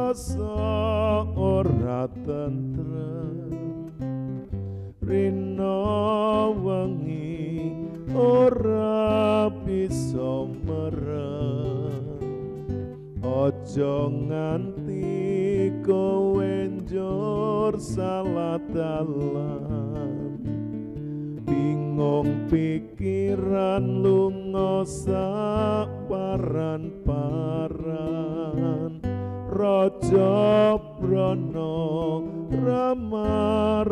rasa ora tentrem rino wengi ora bisa merem ojo nganti kowe njur salah dalan bingung pikiran lunga saparan-paran Raja Brana ramarake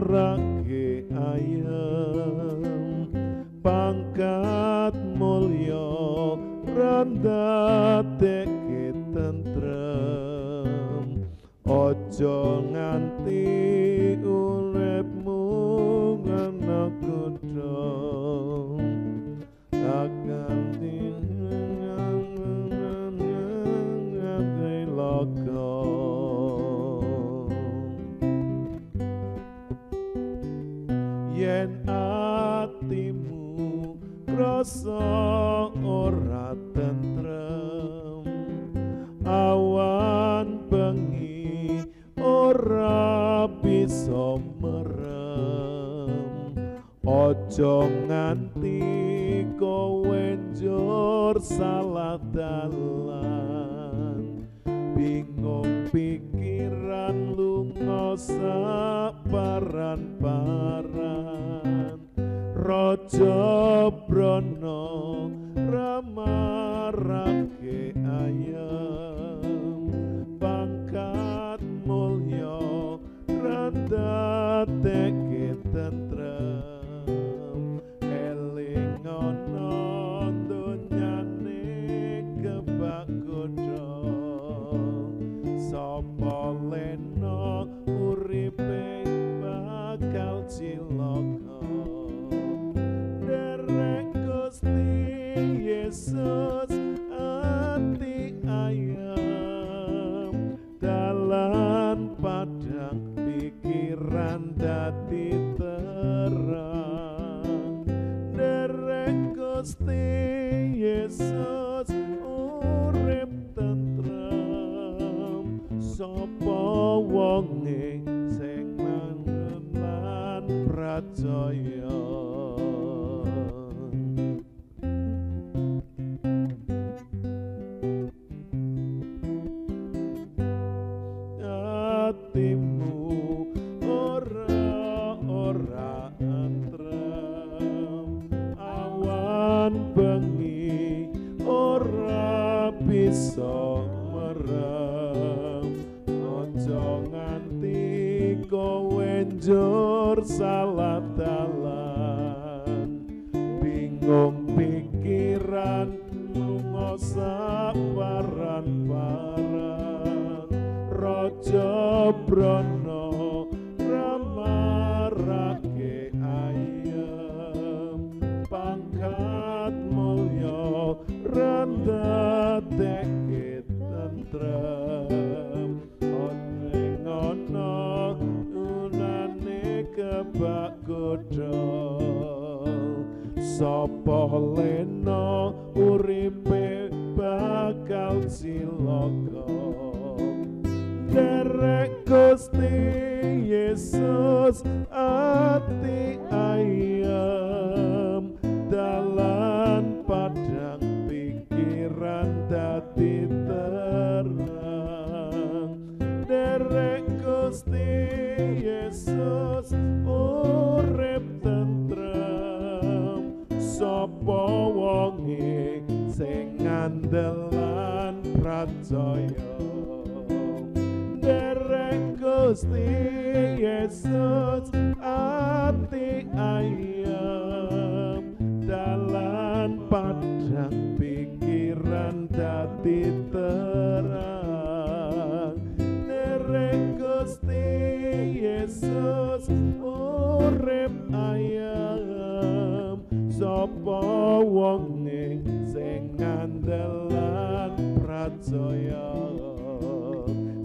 ayem pangkat mulya randhateke tentrem ojo nganti uripmu ana godhong akan yen atimu krasa ora tentrem awan bengi ora bisa merem ojo nganti kowe njur salah dalan bingung pikiran lunga saparan-paran Raja Brana ramarake ayem pangkat mulya randhateke tentrem eling ana donyane kebak godhong sapa lena uripe bakal cilaka derek Gusti Yesus ati ayem dalan padang pikiran dadi terang derek Gusti Yesus urip tentrem sapa wonge sing manut lan pracaya atimu ora antrem awan bengi ora bisa merem ojo nganti kowe njur salah dalan bingung pikiran lunga saparan-paran Raja Brana ramarake ayem pangkat mulya randhateke tentrem ning ana unane kebak godhong sapa lena uripe bakal cilaka derek Gusti Yesus ati ayem dalan padang pikiran dadi terang derek Gusti Yesus urip tentrem sapa wonge sing ngandelan pracaya derek Gusti Yesus ati ayem dalan padang pikiran dadi terang derek Gusti Yesus urip ayem sapa wonge sing ngandelan pracaya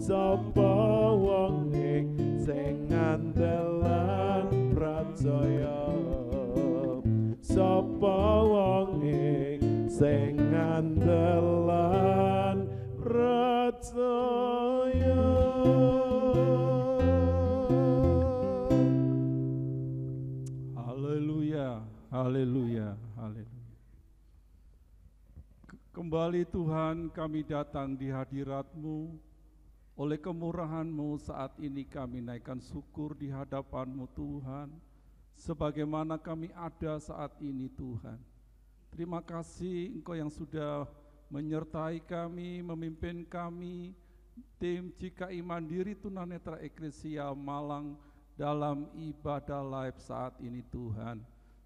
sapa wonge sing ngandelan pracaya sapa wonge sing ngandelan pracaya Haleluya. Kembali Tuhan kami datang di hadirat-Mu. Oleh kemurahan-Mu saat ini kami naikkan syukur di hadapan-Mu Tuhan. Sebagaimana kami ada saat ini Tuhan. Terima kasih Engkau yang sudah menyertai kami, memimpin kami, tim GKI Mandiri Tunanetra Eklesia Malang dalam ibadah live saat ini Tuhan.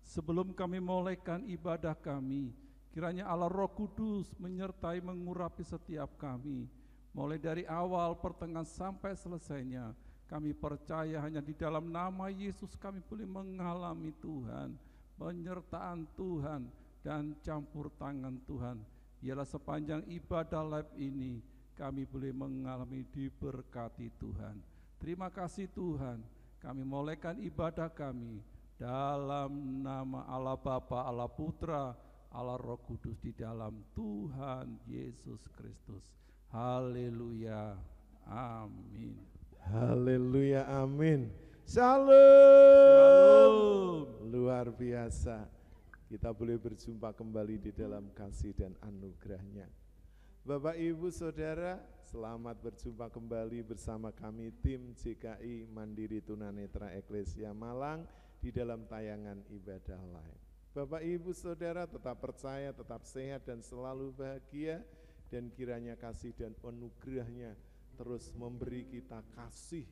Sebelum kami mulaikan ibadah kami, kiranya Allah Roh Kudus menyertai mengurapi setiap kami. Mulai dari awal, pertengahan sampai selesainya, kami percaya hanya di dalam nama Yesus kami boleh mengalami Tuhan, penyertaan Tuhan dan campur tangan Tuhan. Ialah sepanjang ibadah live ini kami boleh mengalami diberkati Tuhan. Terima kasih Tuhan, kami mulaikan ibadah kami dalam nama Allah Bapa, Allah Putra, Allah Roh Kudus di dalam Tuhan Yesus Kristus. Haleluya, amin. Haleluya, amin. Shalom. Luar biasa. Kita boleh berjumpa kembali di dalam kasih dan anugerah-Nya. Bapak, Ibu, Saudara, selamat berjumpa kembali bersama kami tim GKI Mandiri Tunanetra Eklesia Malang di dalam tayangan ibadah live. Bapak, Ibu, Saudara, tetap percaya, tetap sehat dan selalu bahagia, dan kiranya kasih dan anugerah-Nya terus memberi kita kasih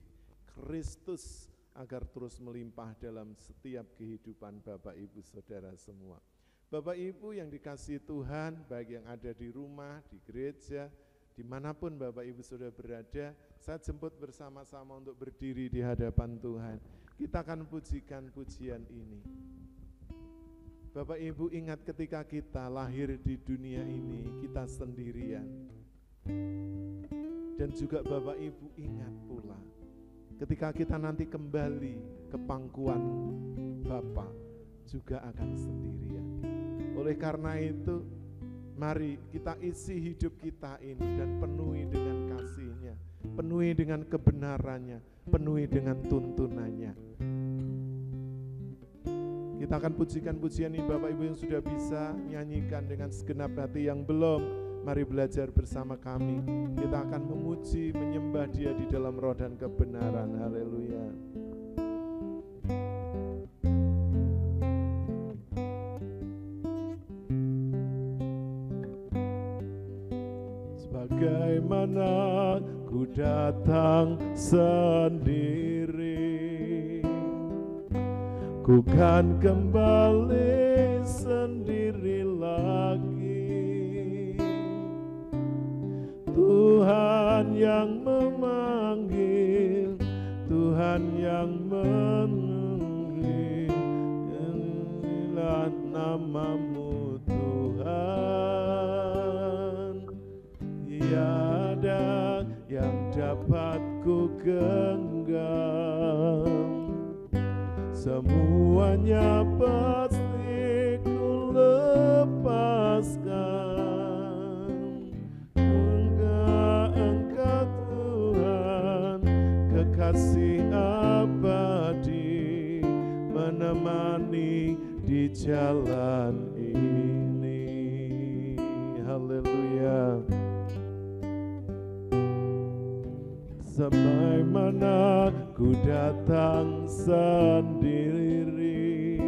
Kristus agar terus melimpah dalam setiap kehidupan Bapak, Ibu, Saudara semua. Bapak, Ibu yang dikasihi Tuhan, baik yang ada di rumah, di gereja, dimanapun Bapak, Ibu, Saudara berada, saya jemput bersama-sama untuk berdiri di hadapan Tuhan. Kita akan pujikan pujian ini. Bapak, Ibu, ingat ketika kita lahir di dunia ini, kita sendirian. Dan juga Bapak, Ibu, ingat pula, ketika kita nanti kembali ke pangkuan Bapa, juga akan sendirian. Oleh karena itu, mari kita isi hidup kita ini dan penuhi dengan kasih-Nya, penuhi dengan kebenaran-Nya, penuhi dengan tuntunan-Nya. Kita akan pujikan pujian ini. Bapak, Ibu yang sudah bisa nyanyikan dengan segenap hati, yang belum, mari belajar bersama kami. Kita akan memuji, menyembah Dia di dalam roh dan kebenaran. Haleluya. Sebagaimana ku datang sendiri, ku kan kembali sendiri lagi. Tuhan yang memanggil, Tuhan yang memanggil, inilah nama-Mu Tuhan. Tiada yang dapat ku genggam, semuanya pasti ku lepaskan. Engkau Tuhan, kekasih abadi, menemani di jalan ini. Haleluya. Sampai mana ku datang sendiri,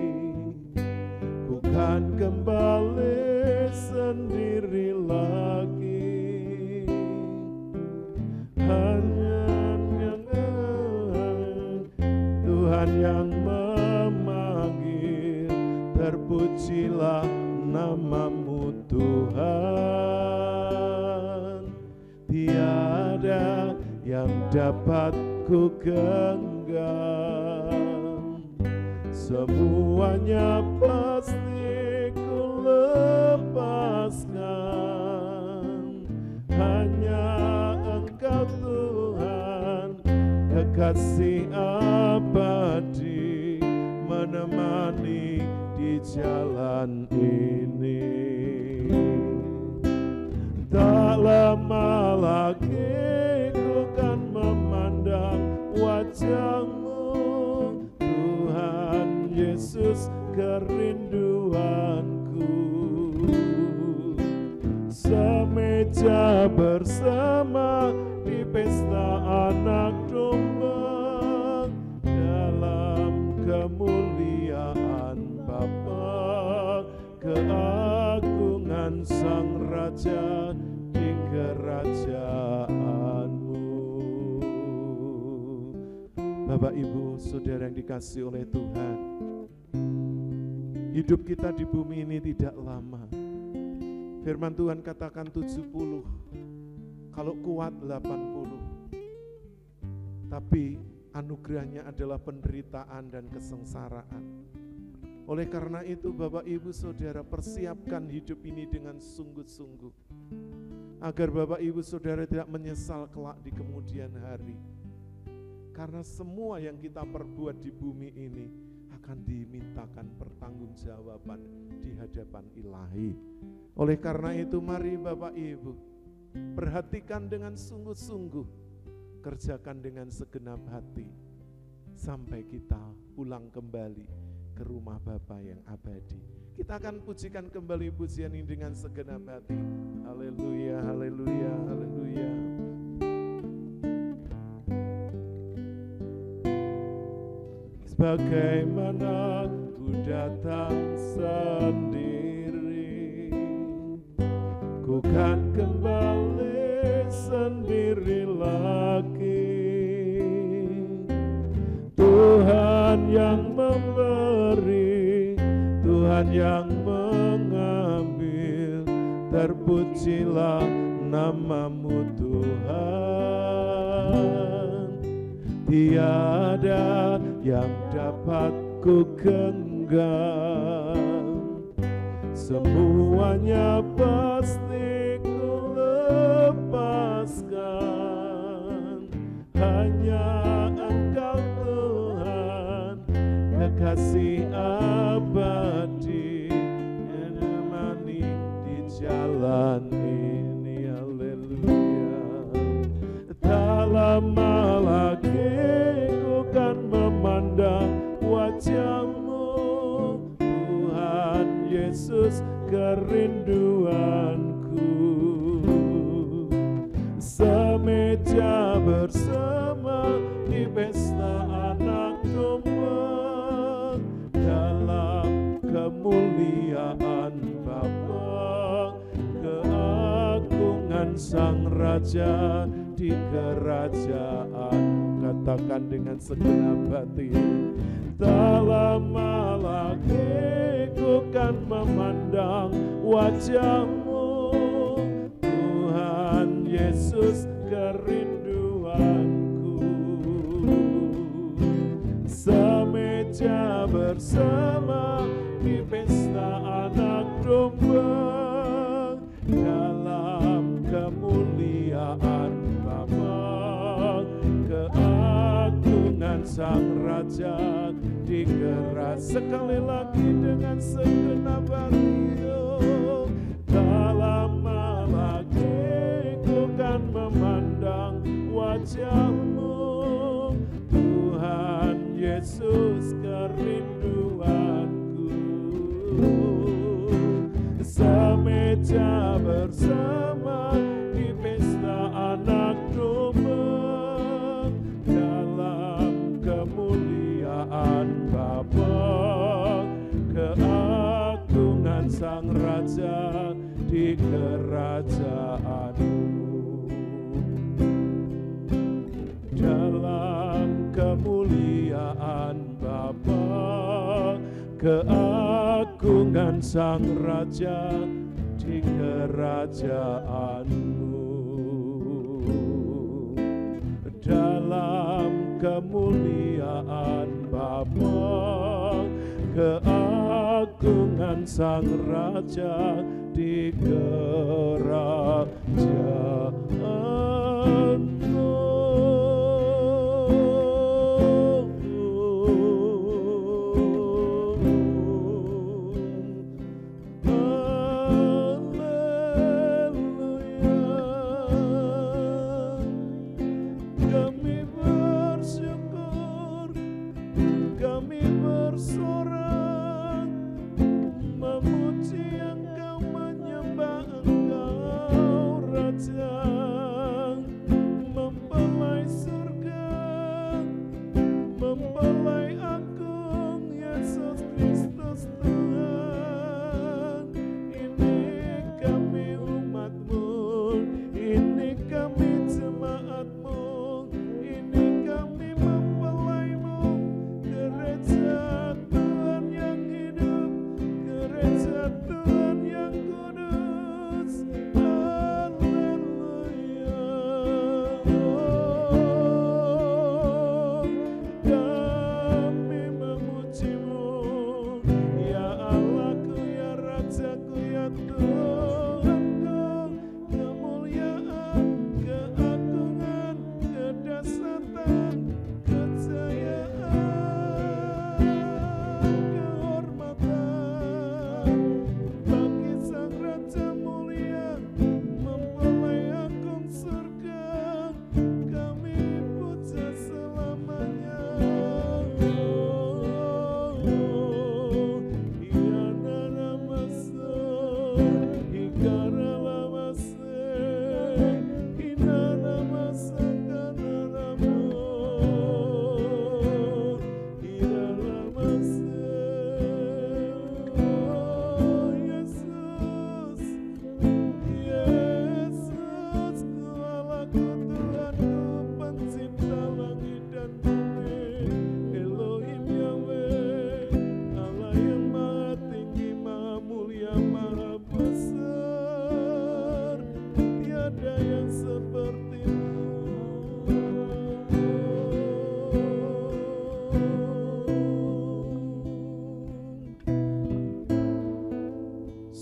ku kan kembali sendiri lagi. Hanya Tuhan yang memanggil, terpujilah nama-Mu Tuhan. Tiada yang dapat ku genggam, semuanya pasti ku lepaskan. Hanya Engkau Tuhan, kekasih abadi, menemani di jalan ini. Tak lama lagi ku kan memandang wajah-Mu Tuhan Yesus, kerinduanku. semeja bersama di pesta anak domba dalam kemuliaan Bapa, keagungan Sang Raja di kerajaanmu. Bapak, Ibu, Saudara yang dikasihi oleh Tuhan, hidup kita di bumi ini tidak lama. Firman Tuhan katakan 70, kalau kuat 80. Tapi anugerahnya adalah penderitaan dan kesengsaraan. Oleh karena itu Bapak Ibu Saudara, persiapkan hidup ini dengan sungguh-sungguh, agar Bapak Ibu Saudara tidak menyesal kelak di kemudian hari. Karena semua yang kita perbuat di bumi ini akan dimintakan pertanggungjawaban di hadapan Ilahi. Oleh karena itu mari Bapak Ibu, perhatikan dengan sungguh-sungguh, kerjakan dengan segenap hati, sampai kita pulang kembali ke rumah Bapa yang abadi. Kita akan pujikan kembali pujian ini dengan segenap hati. Haleluya, haleluya, haleluya. Bagaimana ku datang sendiri, ku kan kembali sendiri lagi. Tuhan yang memberi, Tuhan yang mengambil, terpujilah nama-Mu Tuhan. Tiada yang dapat ku genggam, semuanya pasti ku lepaskan. Hanya Engkau Tuhan, kekasih abadi, yang menemani di jalan ini. Haleluya. Tak lama lagi ku kan memandang wajah-Mu Tuhan Yesus, kerinduanku. Semeja bersama di pesta anak domba dalam kemuliaan Bapa, keagungan Sang Raja di kerajaan. Katakan dengan segenap hati, tak lama lagi ku kan memandang wajah-Mu Tuhan Yesus, kerinduanku. Semeja bersama di pesta anak domba dalam kemuliaan Bapa, keagungan Sang Raja di keras. Sekali lagi dengan segenap hati, oh, tak lama lagi ku kan memandang wajah-Mu Tuhan Yesus, kerinduanku. Semeja bersama di pesta anak domba dalam kemuliaan Bapa, keagungan Sang Raja di kerajaan-Mu. Dalam kemuliaan Bapa, keagungan Sang Raja di kerajaan-Mu. Dalam kemuliaan Bapa, keagungan Sang Raja di kerajaan-Mu. pujaku ya Tuhanku, kemuliaan, keagungan, kedahsyatan, kejayaan, kehormatan bagi Sang Raja mulia, mempelai agung surga, kami puja selamanya.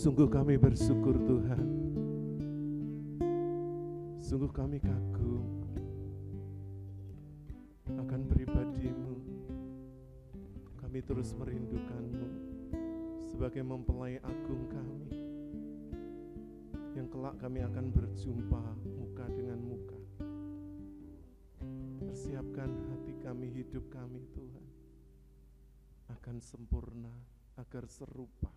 Sungguh kami bersyukur Tuhan, sungguh kami kagum akan pribadi-Mu. Kami terus merindukan-Mu sebagai mempelai agung kami, yang kelak kami akan berjumpa muka dengan muka. Persiapkan hati kami, hidup kami Tuhan, akan sempurna agar serupa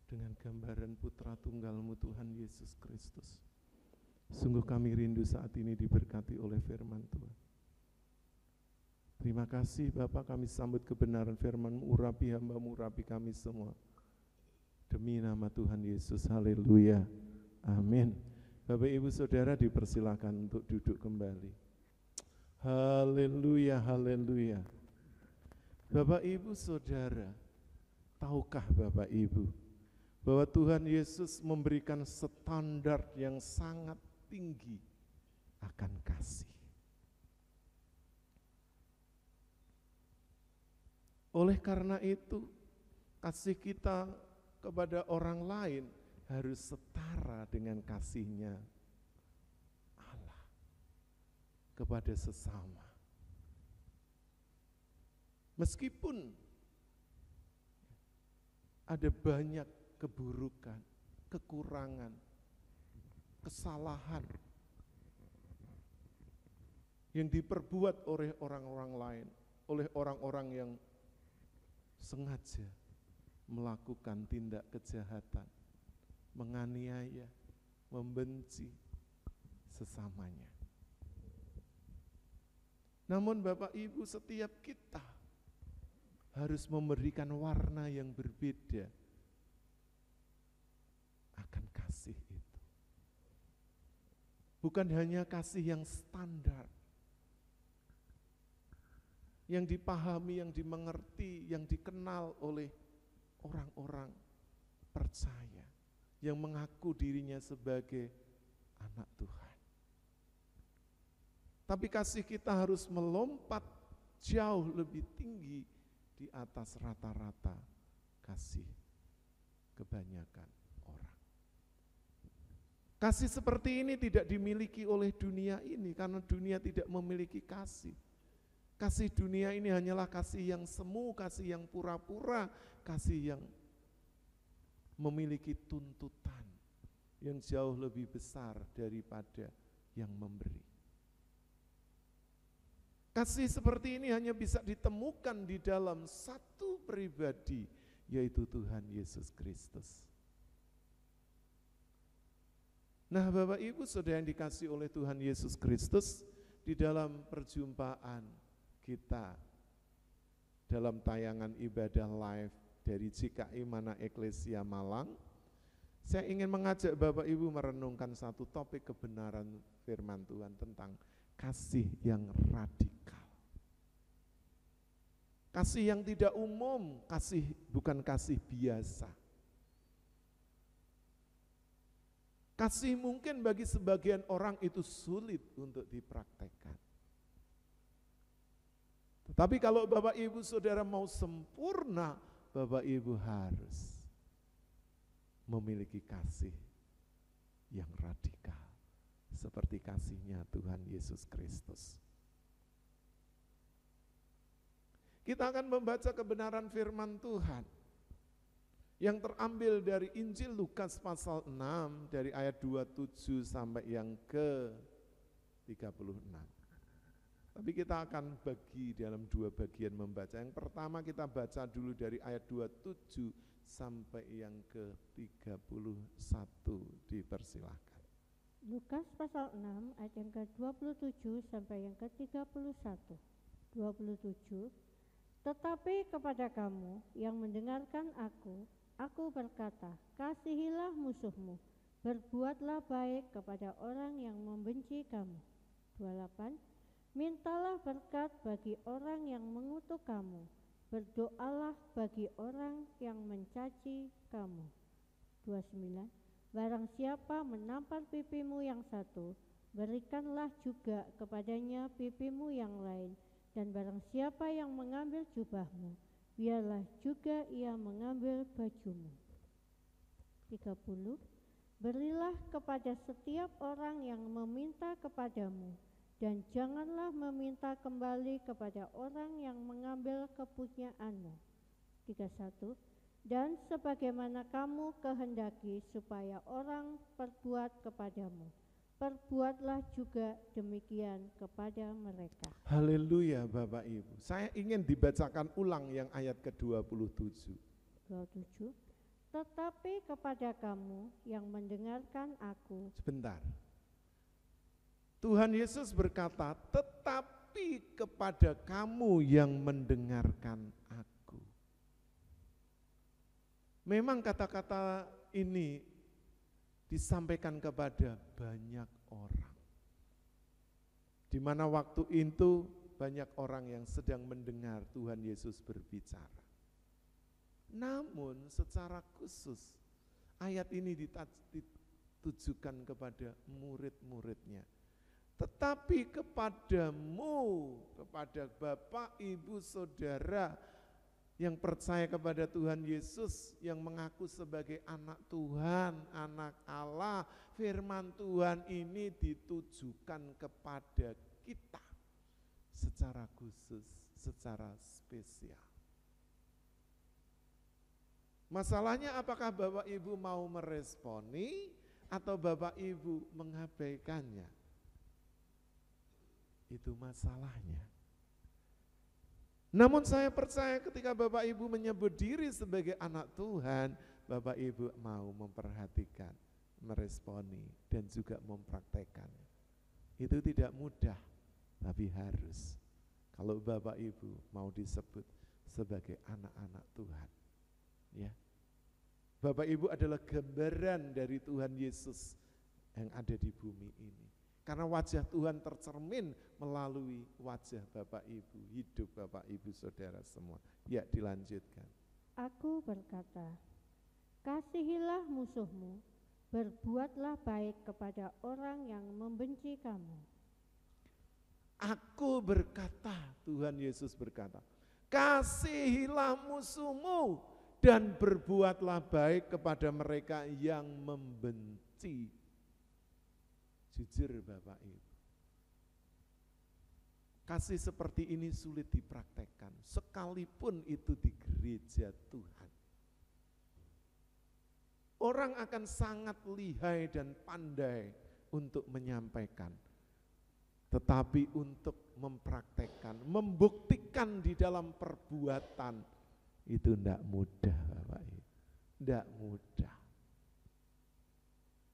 dengan gambaran Putra Tunggal-Mu Tuhan Yesus Kristus. Sungguh kami rindu saat ini diberkati oleh firman Tuhan. Terima kasih Bapak, kami sambut kebenaran firman-Mu, urapi hamba-Mu, urapi kami semua. Demi nama Tuhan Yesus, haleluya, amin. Bapak Ibu Saudara dipersilakan untuk duduk kembali. Haleluya, haleluya. Bapak Ibu Saudara, tahukah Bapak Ibu bahwa Tuhan Yesus memberikan standar yang sangat tinggi akan kasih. Oleh karena itu, kasih kita kepada orang lain harus setara dengan kasih-Nya Allah kepada sesama. Meskipun ada banyak keburukan, kekurangan, kesalahan yang diperbuat oleh orang-orang lain, oleh orang-orang yang sengaja melakukan tindak kejahatan, menganiaya, membenci sesamanya. Namun Bapak Ibu, setiap kita harus memberikan warna yang berbeda akan kasih itu. Bukan hanya kasih yang standar, yang dipahami, yang dimengerti, yang dikenal oleh orang-orang percaya, yang mengaku dirinya sebagai anak Tuhan. Tapi kasih kita harus melompat jauh lebih tinggi di atas rata-rata kasih kebanyakan orang. Kasih seperti ini tidak dimiliki oleh dunia ini, karena dunia tidak memiliki kasih. Kasih dunia ini hanyalah kasih yang semu, kasih yang pura-pura, kasih yang memiliki tuntutan yang jauh lebih besar daripada yang memberi. Kasih seperti ini hanya bisa ditemukan di dalam satu pribadi, yaitu Tuhan Yesus Kristus. Nah, Bapak Ibu Saudara yang dikasihi oleh Tuhan Yesus Kristus, di dalam perjumpaan kita dalam tayangan ibadah live dari GKI Mana Eklesia Malang, saya ingin mengajak Bapak Ibu merenungkan satu topik kebenaran firman Tuhan tentang kasih yang radikal. Kasih yang tidak umum, kasih bukan kasih biasa. Kasih mungkin bagi sebagian orang itu sulit untuk dipraktekkan. Tetapi kalau Bapak Ibu Saudara mau sempurna, Bapak Ibu harus memiliki kasih yang radikal seperti kasihnya Tuhan Yesus Kristus. Kita akan membaca kebenaran firman Tuhan yang terambil dari Injil Lukas pasal 6 dari ayat 27 sampai yang ke-36. Tapi kita akan bagi dalam dua bagian membaca. Yang pertama kita baca dulu dari ayat 27 sampai yang ke-31, dipersilahkan. Lukas pasal 6 ayat yang ke-27 sampai yang ke-31. 27. Tetapi kepada kamu yang mendengarkan aku berkata, kasihilah musuhmu, berbuatlah baik kepada orang yang membenci kamu. 28. Mintalah berkat bagi orang yang mengutuk kamu, berdoalah bagi orang yang mencaci kamu. 29. Barang siapa menampar pipimu yang satu, berikanlah juga kepadanya pipimu yang lain. Dan barang siapa yang mengambil jubahmu, biarlah juga ia mengambil bajumu. 30. Berilah kepada setiap orang yang meminta kepadamu, dan janganlah meminta kembali kepada orang yang mengambil kepunyaanmu. 31. Dan sebagaimana kamu kehendaki supaya orang perbuat kepadamu, perbuatlah juga demikian kepada mereka. Haleluya Bapak Ibu. Saya ingin dibacakan ulang yang ayat ke-27. 27. Tetapi kepada kamu yang mendengarkan aku. Sebentar. Tuhan Yesus berkata, tetapi kepada kamu yang mendengarkan aku. Memang kata-kata ini disampaikan kepada banyak orang. Di mana waktu itu banyak orang yang sedang mendengar Tuhan Yesus berbicara. Namun secara khusus ayat ini ditujukan kepada murid-muridnya. Tetapi kepadamu, kepada Bapak, Ibu, Saudara yang percaya kepada Tuhan Yesus, yang mengaku sebagai anak Tuhan, anak Allah, firman Tuhan ini ditujukan kepada kita secara khusus, secara spesial. Masalahnya apakah Bapak Ibu mau meresponi atau Bapak Ibu mengabaikannya? Itu masalahnya. Namun saya percaya ketika Bapak Ibu menyebut diri sebagai anak Tuhan, Bapak Ibu mau memperhatikan, meresponi, dan juga mempraktekannya. Itu tidak mudah, tapi harus. Kalau Bapak Ibu mau disebut sebagai anak-anak Tuhan. Ya. Bapak Ibu adalah gambaran dari Tuhan Yesus yang ada di bumi ini. Karena wajah Tuhan tercermin melalui wajah Bapak Ibu, hidup Bapak Ibu Saudara semua. Ya, dilanjutkan. Aku berkata, kasihilah musuhmu, berbuatlah baik kepada orang yang membenci kamu. Aku berkata, Tuhan Yesus berkata, kasihilah musuhmu dan berbuatlah baik kepada mereka yang membenci. Jujur Bapak Ibu, kasih seperti ini sulit dipraktekkan, sekalipun itu di gereja Tuhan. Orang akan sangat lihai dan pandai untuk menyampaikan, tetapi untuk mempraktekkan, membuktikan di dalam perbuatan, itu tidak mudah Bapak Ibu, tidak mudah.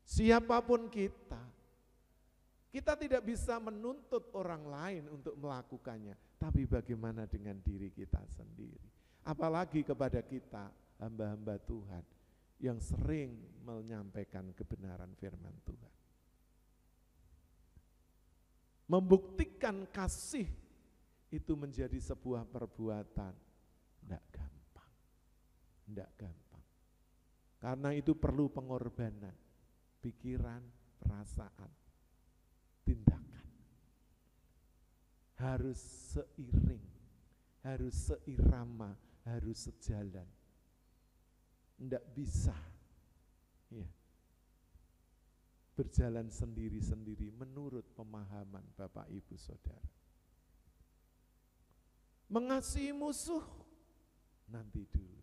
Siapapun kita tidak bisa menuntut orang lain untuk melakukannya, tapi bagaimana dengan diri kita sendiri? Apalagi kepada kita, hamba-hamba Tuhan, yang sering menyampaikan kebenaran firman Tuhan. Membuktikan kasih itu menjadi sebuah perbuatan, tidak gampang, tidak gampang. Karena itu perlu pengorbanan, pikiran, perasaan, tindakan. Harus seiring, harus seirama, harus sejalan. Tidak bisa Ya. Berjalan sendiri-sendiri menurut pemahaman Bapak Ibu Saudara. Mengasihi musuh nanti dulu.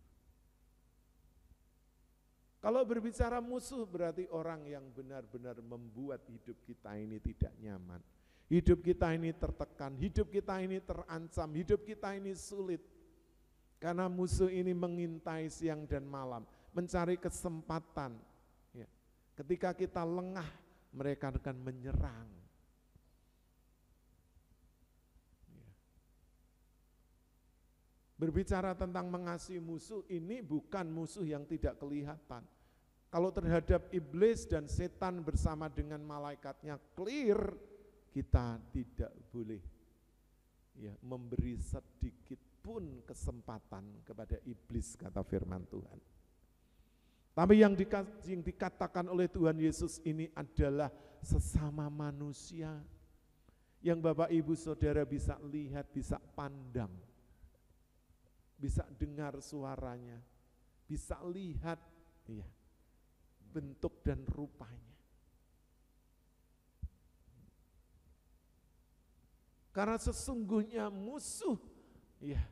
Kalau berbicara musuh berarti orang yang benar-benar membuat hidup kita ini tidak nyaman. Hidup kita ini tertekan, hidup kita ini terancam, hidup kita ini sulit. Karena musuh ini mengintai siang dan malam, mencari kesempatan. Ya. Ketika kita lengah, mereka akan menyerang. Ya. Berbicara tentang mengasihi musuh, ini bukan musuh yang tidak kelihatan. Kalau terhadap iblis dan setan bersama dengan malaikatnya clear, kita tidak boleh ya memberi sedikit pun kesempatan kepada iblis, kata firman Tuhan. Tapi yang dikatakan oleh Tuhan Yesus ini adalah sesama manusia yang Bapak Ibu Saudara bisa lihat, bisa pandang, bisa dengar suaranya, bisa lihat ya, bentuk dan rupanya. Karena sesungguhnya musuh ya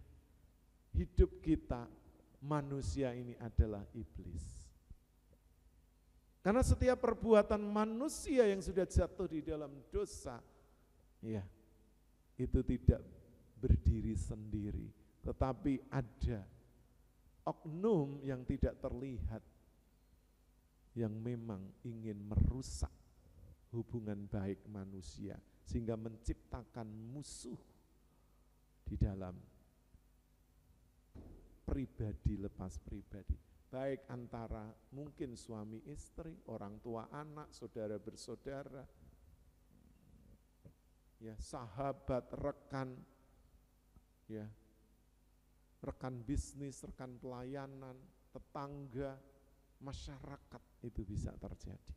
hidup kita manusia ini adalah iblis. Karena setiap perbuatan manusia yang sudah jatuh di dalam dosa ya itu tidak berdiri sendiri, tetapi ada oknum yang tidak terlihat yang memang ingin merusak hubungan baik manusia sehingga menciptakan musuh di dalam pribadi lepas pribadi, baik antara mungkin suami istri, orang tua anak, saudara bersaudara, ya sahabat, rekan, ya rekan bisnis, rekan pelayanan, tetangga, masyarakat, itu bisa terjadi.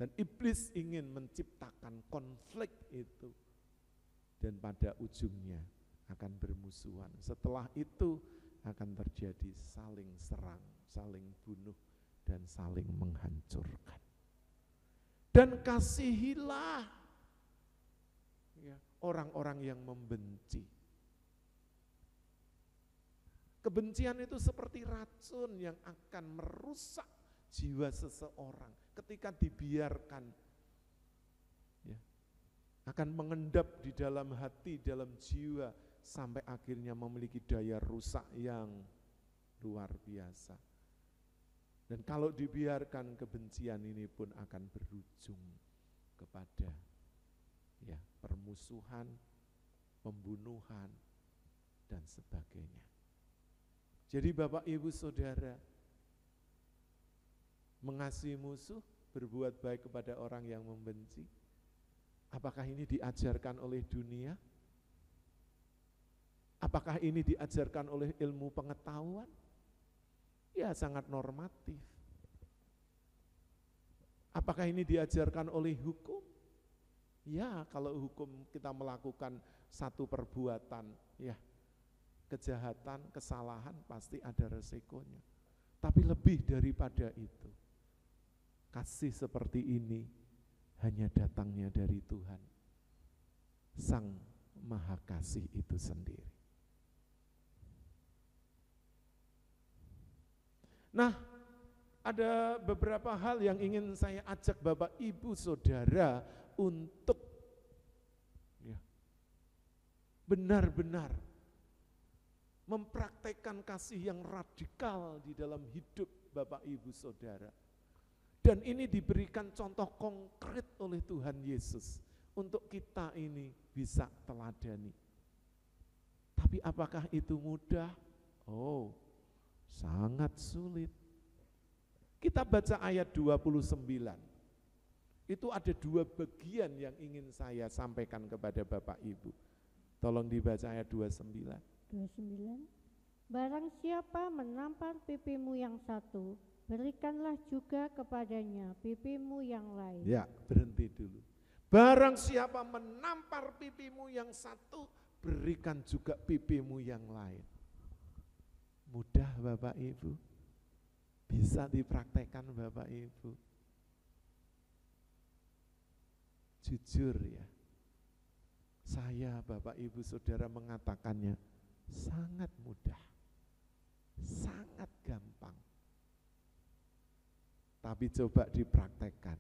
Dan iblis ingin menciptakan konflik itu dan pada ujungnya akan bermusuhan. Setelah itu akan terjadi saling serang, saling bunuh, dan saling menghancurkan. Dan kasihilah ya, orang-orang yang membenci. Kebencian itu seperti racun yang akan merusak jiwa seseorang ketika dibiarkan ya, akan mengendap di dalam hati, dalam jiwa sampai akhirnya memiliki daya rusak yang luar biasa. Dan kalau dibiarkan, kebencian ini pun akan berujung kepada ya permusuhan, pembunuhan dan sebagainya. Jadi Bapak Ibu Saudara, mengasihi musuh, berbuat baik kepada orang yang membenci. Apakah ini diajarkan oleh dunia? Apakah ini diajarkan oleh ilmu pengetahuan? Ya, sangat normatif. Apakah ini diajarkan oleh hukum? Ya, kalau hukum kita melakukan satu perbuatan, ya kejahatan, kesalahan pasti ada resikonya. Tapi lebih daripada itu, kasih seperti ini hanya datangnya dari Tuhan, Sang Maha Kasih itu sendiri. Nah, ada beberapa hal yang ingin saya ajak Bapak Ibu Saudara untuk ya, benar-benar mempraktekkan kasih yang radikal di dalam hidup Bapak Ibu Saudara. Dan ini diberikan contoh konkret oleh Tuhan Yesus untuk kita ini bisa teladani. Tapi apakah itu mudah? Oh, sangat sulit. Kita baca ayat 29. Itu ada dua bagian yang ingin saya sampaikan kepada Bapak Ibu. Tolong dibaca ayat 29. 29. Barang siapa menampar pipimu yang satu, berikanlah juga kepadanya pipimu yang lain. Ya, berhenti dulu. Barang siapa menampar pipimu yang satu, berikan juga pipimu yang lain. Mudah Bapak Ibu? Bisa dipraktekkan Bapak Ibu. Jujur ya, saya Bapak Ibu Saudara mengatakannya sangat mudah, sangat gampang. Tapi coba dipraktekkan.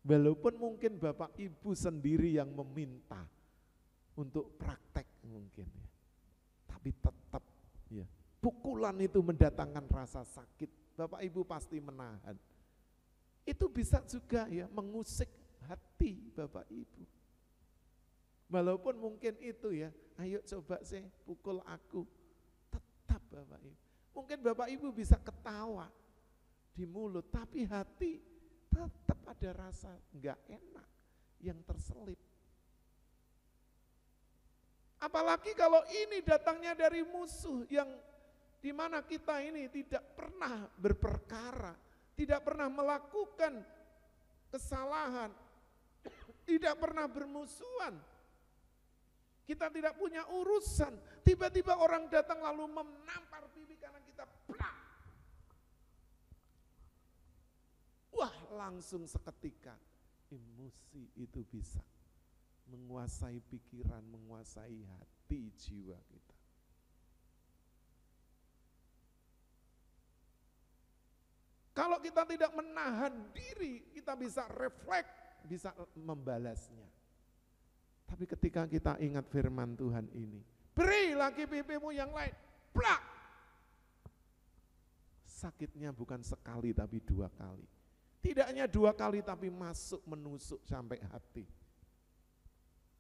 Walaupun mungkin Bapak Ibu sendiri yang meminta untuk praktek mungkin ya. Tapi tetap ya, pukulan itu mendatangkan rasa sakit. Bapak Ibu pasti menahan. Itu bisa juga ya mengusik hati Bapak Ibu. Walaupun mungkin itu ya, ayo coba sih pukul aku. Tetap Bapak Ibu. Mungkin Bapak Ibu bisa ketawa di mulut, tapi hati tetap ada rasa enggak enak yang terselip. Apalagi kalau ini datangnya dari musuh yang dimana kita ini tidak pernah berperkara, tidak pernah melakukan kesalahan, tidak pernah bermusuhan. Kita tidak punya urusan. Tiba-tiba orang datang lalu menampar pipi kanan kita, plak. Wah, langsung seketika emosi itu bisa menguasai pikiran, menguasai hati jiwa kita. Kalau kita tidak menahan diri, kita bisa refleks, bisa membalasnya. Tapi ketika kita ingat firman Tuhan ini, beri lagi pipimu yang lain, plak. Sakitnya bukan sekali tapi 2 kali. Tidak hanya 2 kali tapi masuk menusuk sampai hati.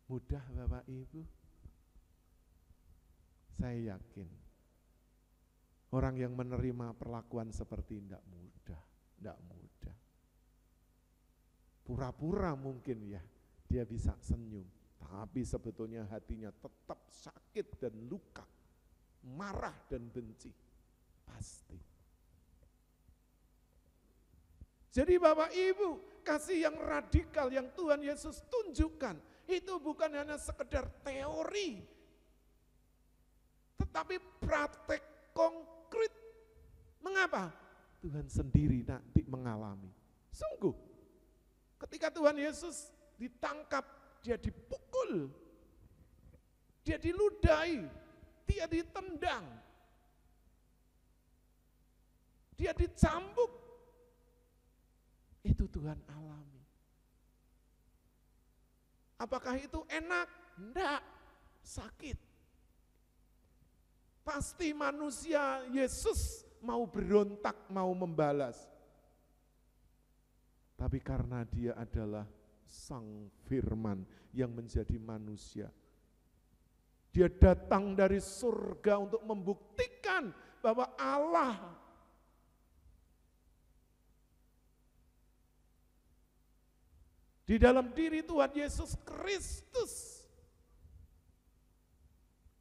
Mudah Bapak Ibu? Saya yakin orang yang menerima perlakuan seperti tidak mudah, tidak mudah. Pura-pura mungkin ya, dia bisa senyum. Tapi sebetulnya hatinya tetap sakit dan luka, marah dan benci, pasti. Jadi Bapak Ibu, kasih yang radikal yang Tuhan Yesus tunjukkan, itu bukan hanya sekedar teori, tetapi praktek konkret. Mengapa? Tuhan sendiri nanti mengalami. Sungguh, ketika Tuhan Yesus ditangkap, dia dipukul, dia diludahi, dia ditendang, dia dicambuk. Itu Tuhan alami. Apakah itu enak? Enggak, sakit. Pasti manusia Yesus mau berontak, mau membalas. Tapi karena dia adalah Sang Firman yang menjadi manusia, dia datang dari surga untuk membuktikan bahwa Allah di dalam diri Tuhan Yesus Kristus,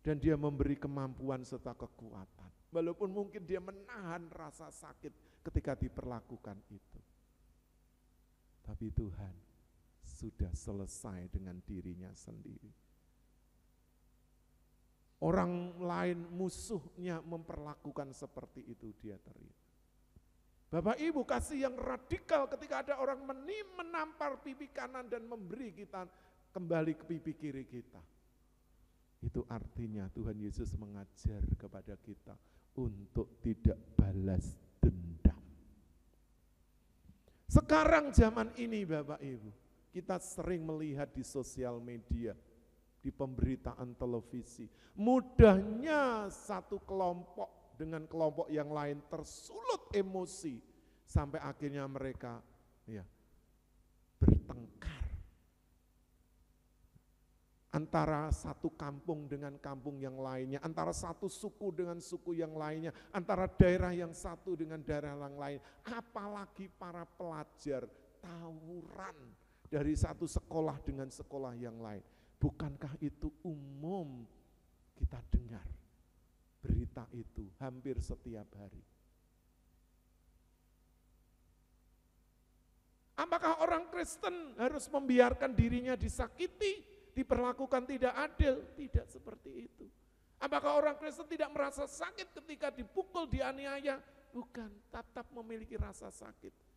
dan dia memberi kemampuan serta kekuatan. Walaupun mungkin dia menahan rasa sakit ketika diperlakukan itu. Tapi Tuhan sudah selesai dengan dirinya sendiri. Orang lain musuhnya memperlakukan seperti itu, dia terima. Bapak Ibu, kasih yang radikal ketika ada orang menampar pipi kanan dan memberi kita kembali ke pipi kiri kita. Itu artinya Tuhan Yesus mengajar kepada kita untuk tidak balas dendam. Sekarang zaman ini Bapak Ibu, kita sering melihat di sosial media, di pemberitaan televisi, mudahnya satu kelompok dengan kelompok yang lain tersulut emosi sampai akhirnya mereka ya bertengkar antara satu kampung dengan kampung yang lainnya, antara satu suku dengan suku yang lainnya, antara daerah yang satu dengan daerah yang lain, apalagi para pelajar tawuran dari satu sekolah dengan sekolah yang lain. Bukankah itu umum kita dengar berita itu hampir setiap hari? Apakah orang Kristen harus membiarkan dirinya disakiti, diperlakukan tidak adil? Tidak seperti itu. Apakah orang Kristen tidak merasa sakit ketika dipukul, dianiaya? bukan, tetap memiliki rasa sakit.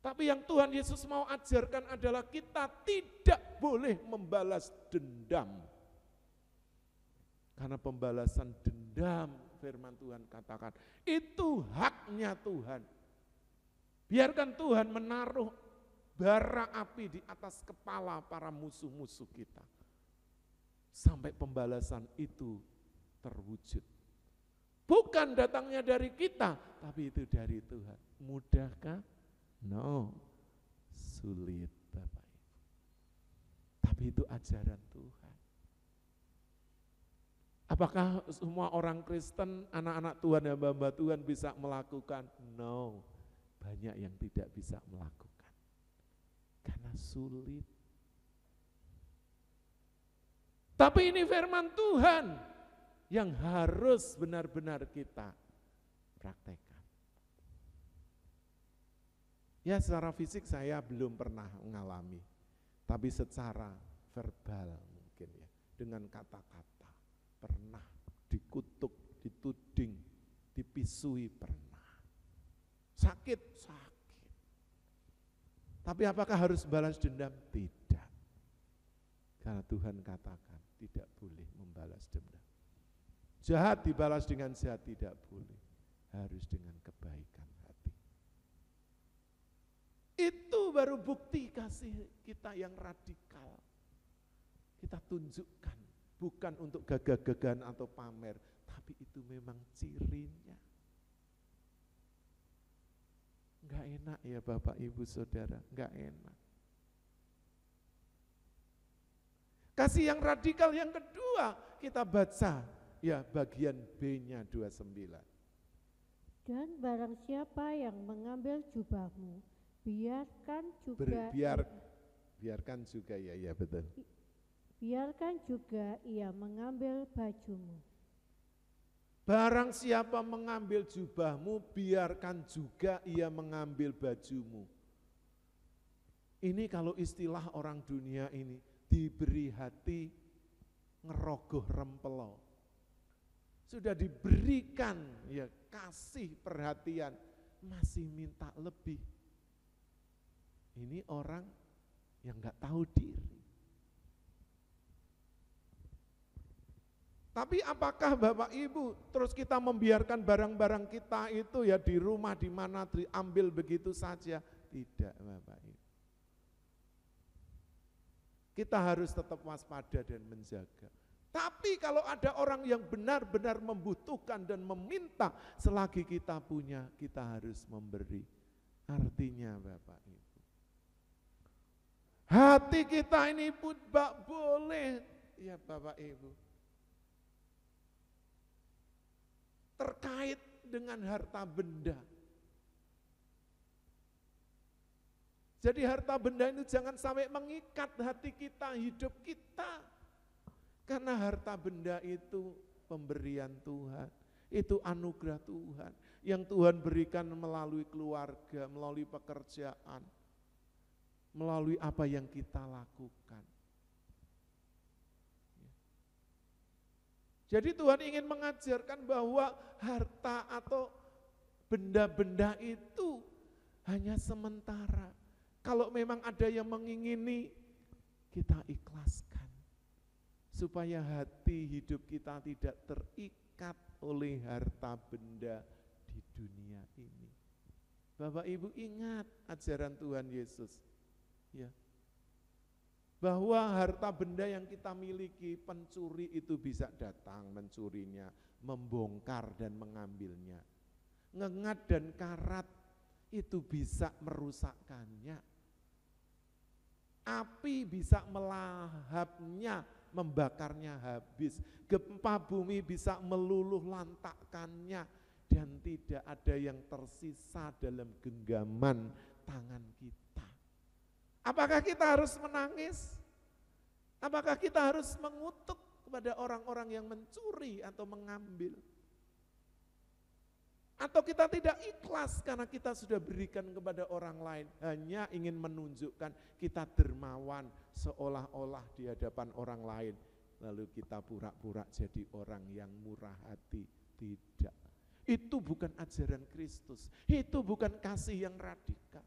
Tapi yang Tuhan Yesus mau ajarkan adalah kita tidak boleh membalas dendam. Karena pembalasan dendam, firman Tuhan katakan, itu haknya Tuhan. Biarkan Tuhan menaruh bara api di atas kepala para musuh-musuh kita. Sampai pembalasan itu terwujud. Bukan datangnya dari kita, tapi itu dari Tuhan. Mudahkah? No, sulit Bapak Ibu. Tapi itu ajaran Tuhan. Apakah semua orang Kristen, anak-anak Tuhan, hamba-hamba Tuhan bisa melakukan? No, banyak yang tidak bisa melakukan. Karena sulit. Tapi ini firman Tuhan yang harus benar-benar kita praktekkan. Ya secara fisik saya belum pernah mengalami, tapi secara verbal mungkin ya, dengan kata-kata, pernah dikutuk, dituding, dipisui pernah. Sakit. Tapi apakah harus balas dendam? Tidak. Karena Tuhan katakan tidak boleh membalas dendam. Jahat dibalas dengan jahat tidak boleh, harus dengan kebaikan. Itu baru bukti kasih kita yang radikal. Kita tunjukkan, bukan untuk gagah-gagahan atau pamer, tapi itu memang cirinya. Enggak enak ya Bapak Ibu Saudara, enggak enak. Kasih yang radikal yang kedua, kita baca ya bagian B-nya 29. Dan barang siapa yang mengambil jubahmu, biarkan juga ya betul. Biarkan juga ia mengambil bajumu. Barang siapa mengambil jubahmu, biarkan juga ia mengambil bajumu. Ini kalau istilah orang dunia ini, diberi hati ngerogoh rempelo. Sudah diberikan ya kasih perhatian, masih minta lebih. Ini orang yang enggak tahu diri. Tapi apakah Bapak Ibu terus kita membiarkan barang-barang kita itu ya di rumah di mana diambil begitu saja? Tidak Bapak Ibu. Kita harus tetap waspada dan menjaga. Tapi kalau ada orang yang benar-benar membutuhkan dan meminta, selagi kita punya, kita harus memberi. Artinya Bapak Ibu, hati kita ini pun boleh, ya Bapak Ibu, terkait dengan harta benda. Jadi harta benda itu jangan sampai mengikat hati kita, hidup kita. Karena harta benda itu pemberian Tuhan, itu anugerah Tuhan, yang Tuhan berikan melalui keluarga, melalui pekerjaan, melalui apa yang kita lakukan. Jadi Tuhan ingin mengajarkan bahwa harta atau benda-benda itu hanya sementara. Kalau memang ada yang mengingini, kita ikhlaskan. Supaya hati hidup kita tidak terikat oleh harta benda di dunia ini. Bapak Ibu ingat ajaran Tuhan Yesus. Ya, bahwa harta benda yang kita miliki, pencuri itu bisa datang mencurinya, membongkar dan mengambilnya. Ngengat dan karat itu bisa merusakkannya. Api bisa melahapnya, membakarnya habis. Gempa bumi bisa meluluh lantakkannya dan tidak ada yang tersisa dalam genggaman tangan kita. Apakah kita harus menangis? Apakah kita harus mengutuk kepada orang-orang yang mencuri atau mengambil? Atau kita tidak ikhlas karena kita sudah berikan kepada orang lain, hanya ingin menunjukkan kita dermawan seolah-olah di hadapan orang lain, lalu kita pura-pura jadi orang yang murah hati. Tidak. Itu bukan ajaran Kristus, itu bukan kasih yang radikal.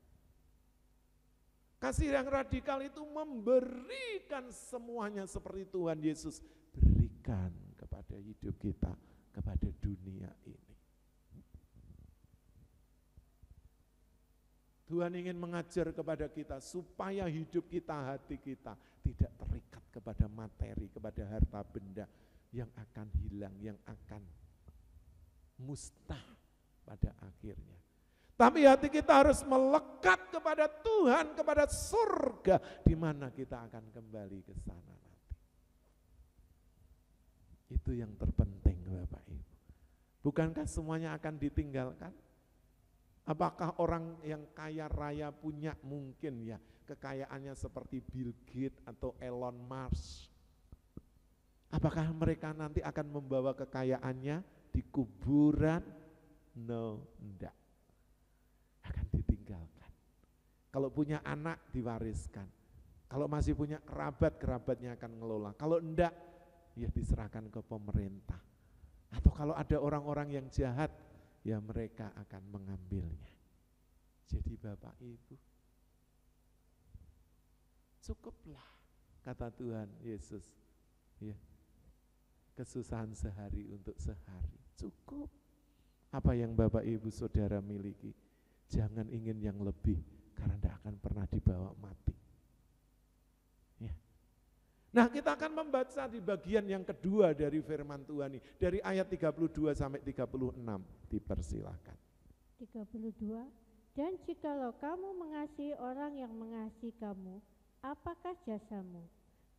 Kasih yang radikal itu memberikan semuanya seperti Tuhan Yesus berikan kepada hidup kita, kepada dunia ini. Tuhan ingin mengajar kepada kita supaya hidup kita, hati kita tidak terikat kepada materi, kepada harta benda yang akan hilang, yang akan musnah pada akhirnya. Tapi hati kita harus melekat kepada Tuhan, kepada surga, di mana kita akan kembali ke sana nanti. Itu yang terpenting Bapak Ibu. Bukankah semuanya akan ditinggalkan? Apakah orang yang kaya raya punya mungkin ya kekayaannya seperti Bill Gates atau Elon Musk? Apakah mereka nanti akan membawa kekayaannya di kuburan? No, enggak. Akan ditinggalkan. Kalau punya anak diwariskan. Kalau masih punya kerabat, kerabatnya akan ngelola. Kalau enggak, ya diserahkan ke pemerintah. Atau kalau ada orang-orang yang jahat, ya mereka akan mengambilnya. Jadi Bapak Ibu, cukuplah kata Tuhan Yesus, ya, kesusahan sehari untuk sehari, cukup. Apa yang Bapak Ibu Saudara miliki, jangan ingin yang lebih, karena tidak akan pernah dibawa mati. Ya. Nah, kita akan membaca di bagian yang kedua dari firman Tuhan ini, dari ayat 32 sampai 36, dipersilahkan. 32, dan jikalau kamu mengasihi orang yang mengasihi kamu, apakah jasamu?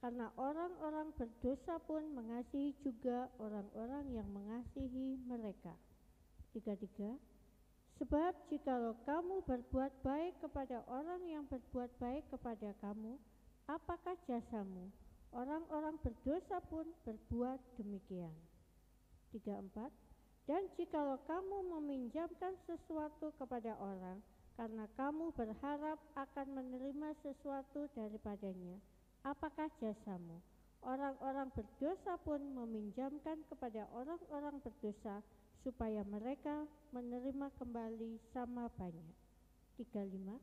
Karena orang-orang berdosa pun mengasihi juga orang-orang yang mengasihi mereka. 33, sebab jikalau kamu berbuat baik kepada orang yang berbuat baik kepada kamu, apakah jasamu? Orang-orang berdosa pun berbuat demikian. 34, dan jikalau kamu meminjamkan sesuatu kepada orang, karena kamu berharap akan menerima sesuatu daripadanya, apakah jasamu? Orang-orang berdosa pun meminjamkan kepada orang-orang berdosa, supaya mereka menerima kembali sama banyak. 35,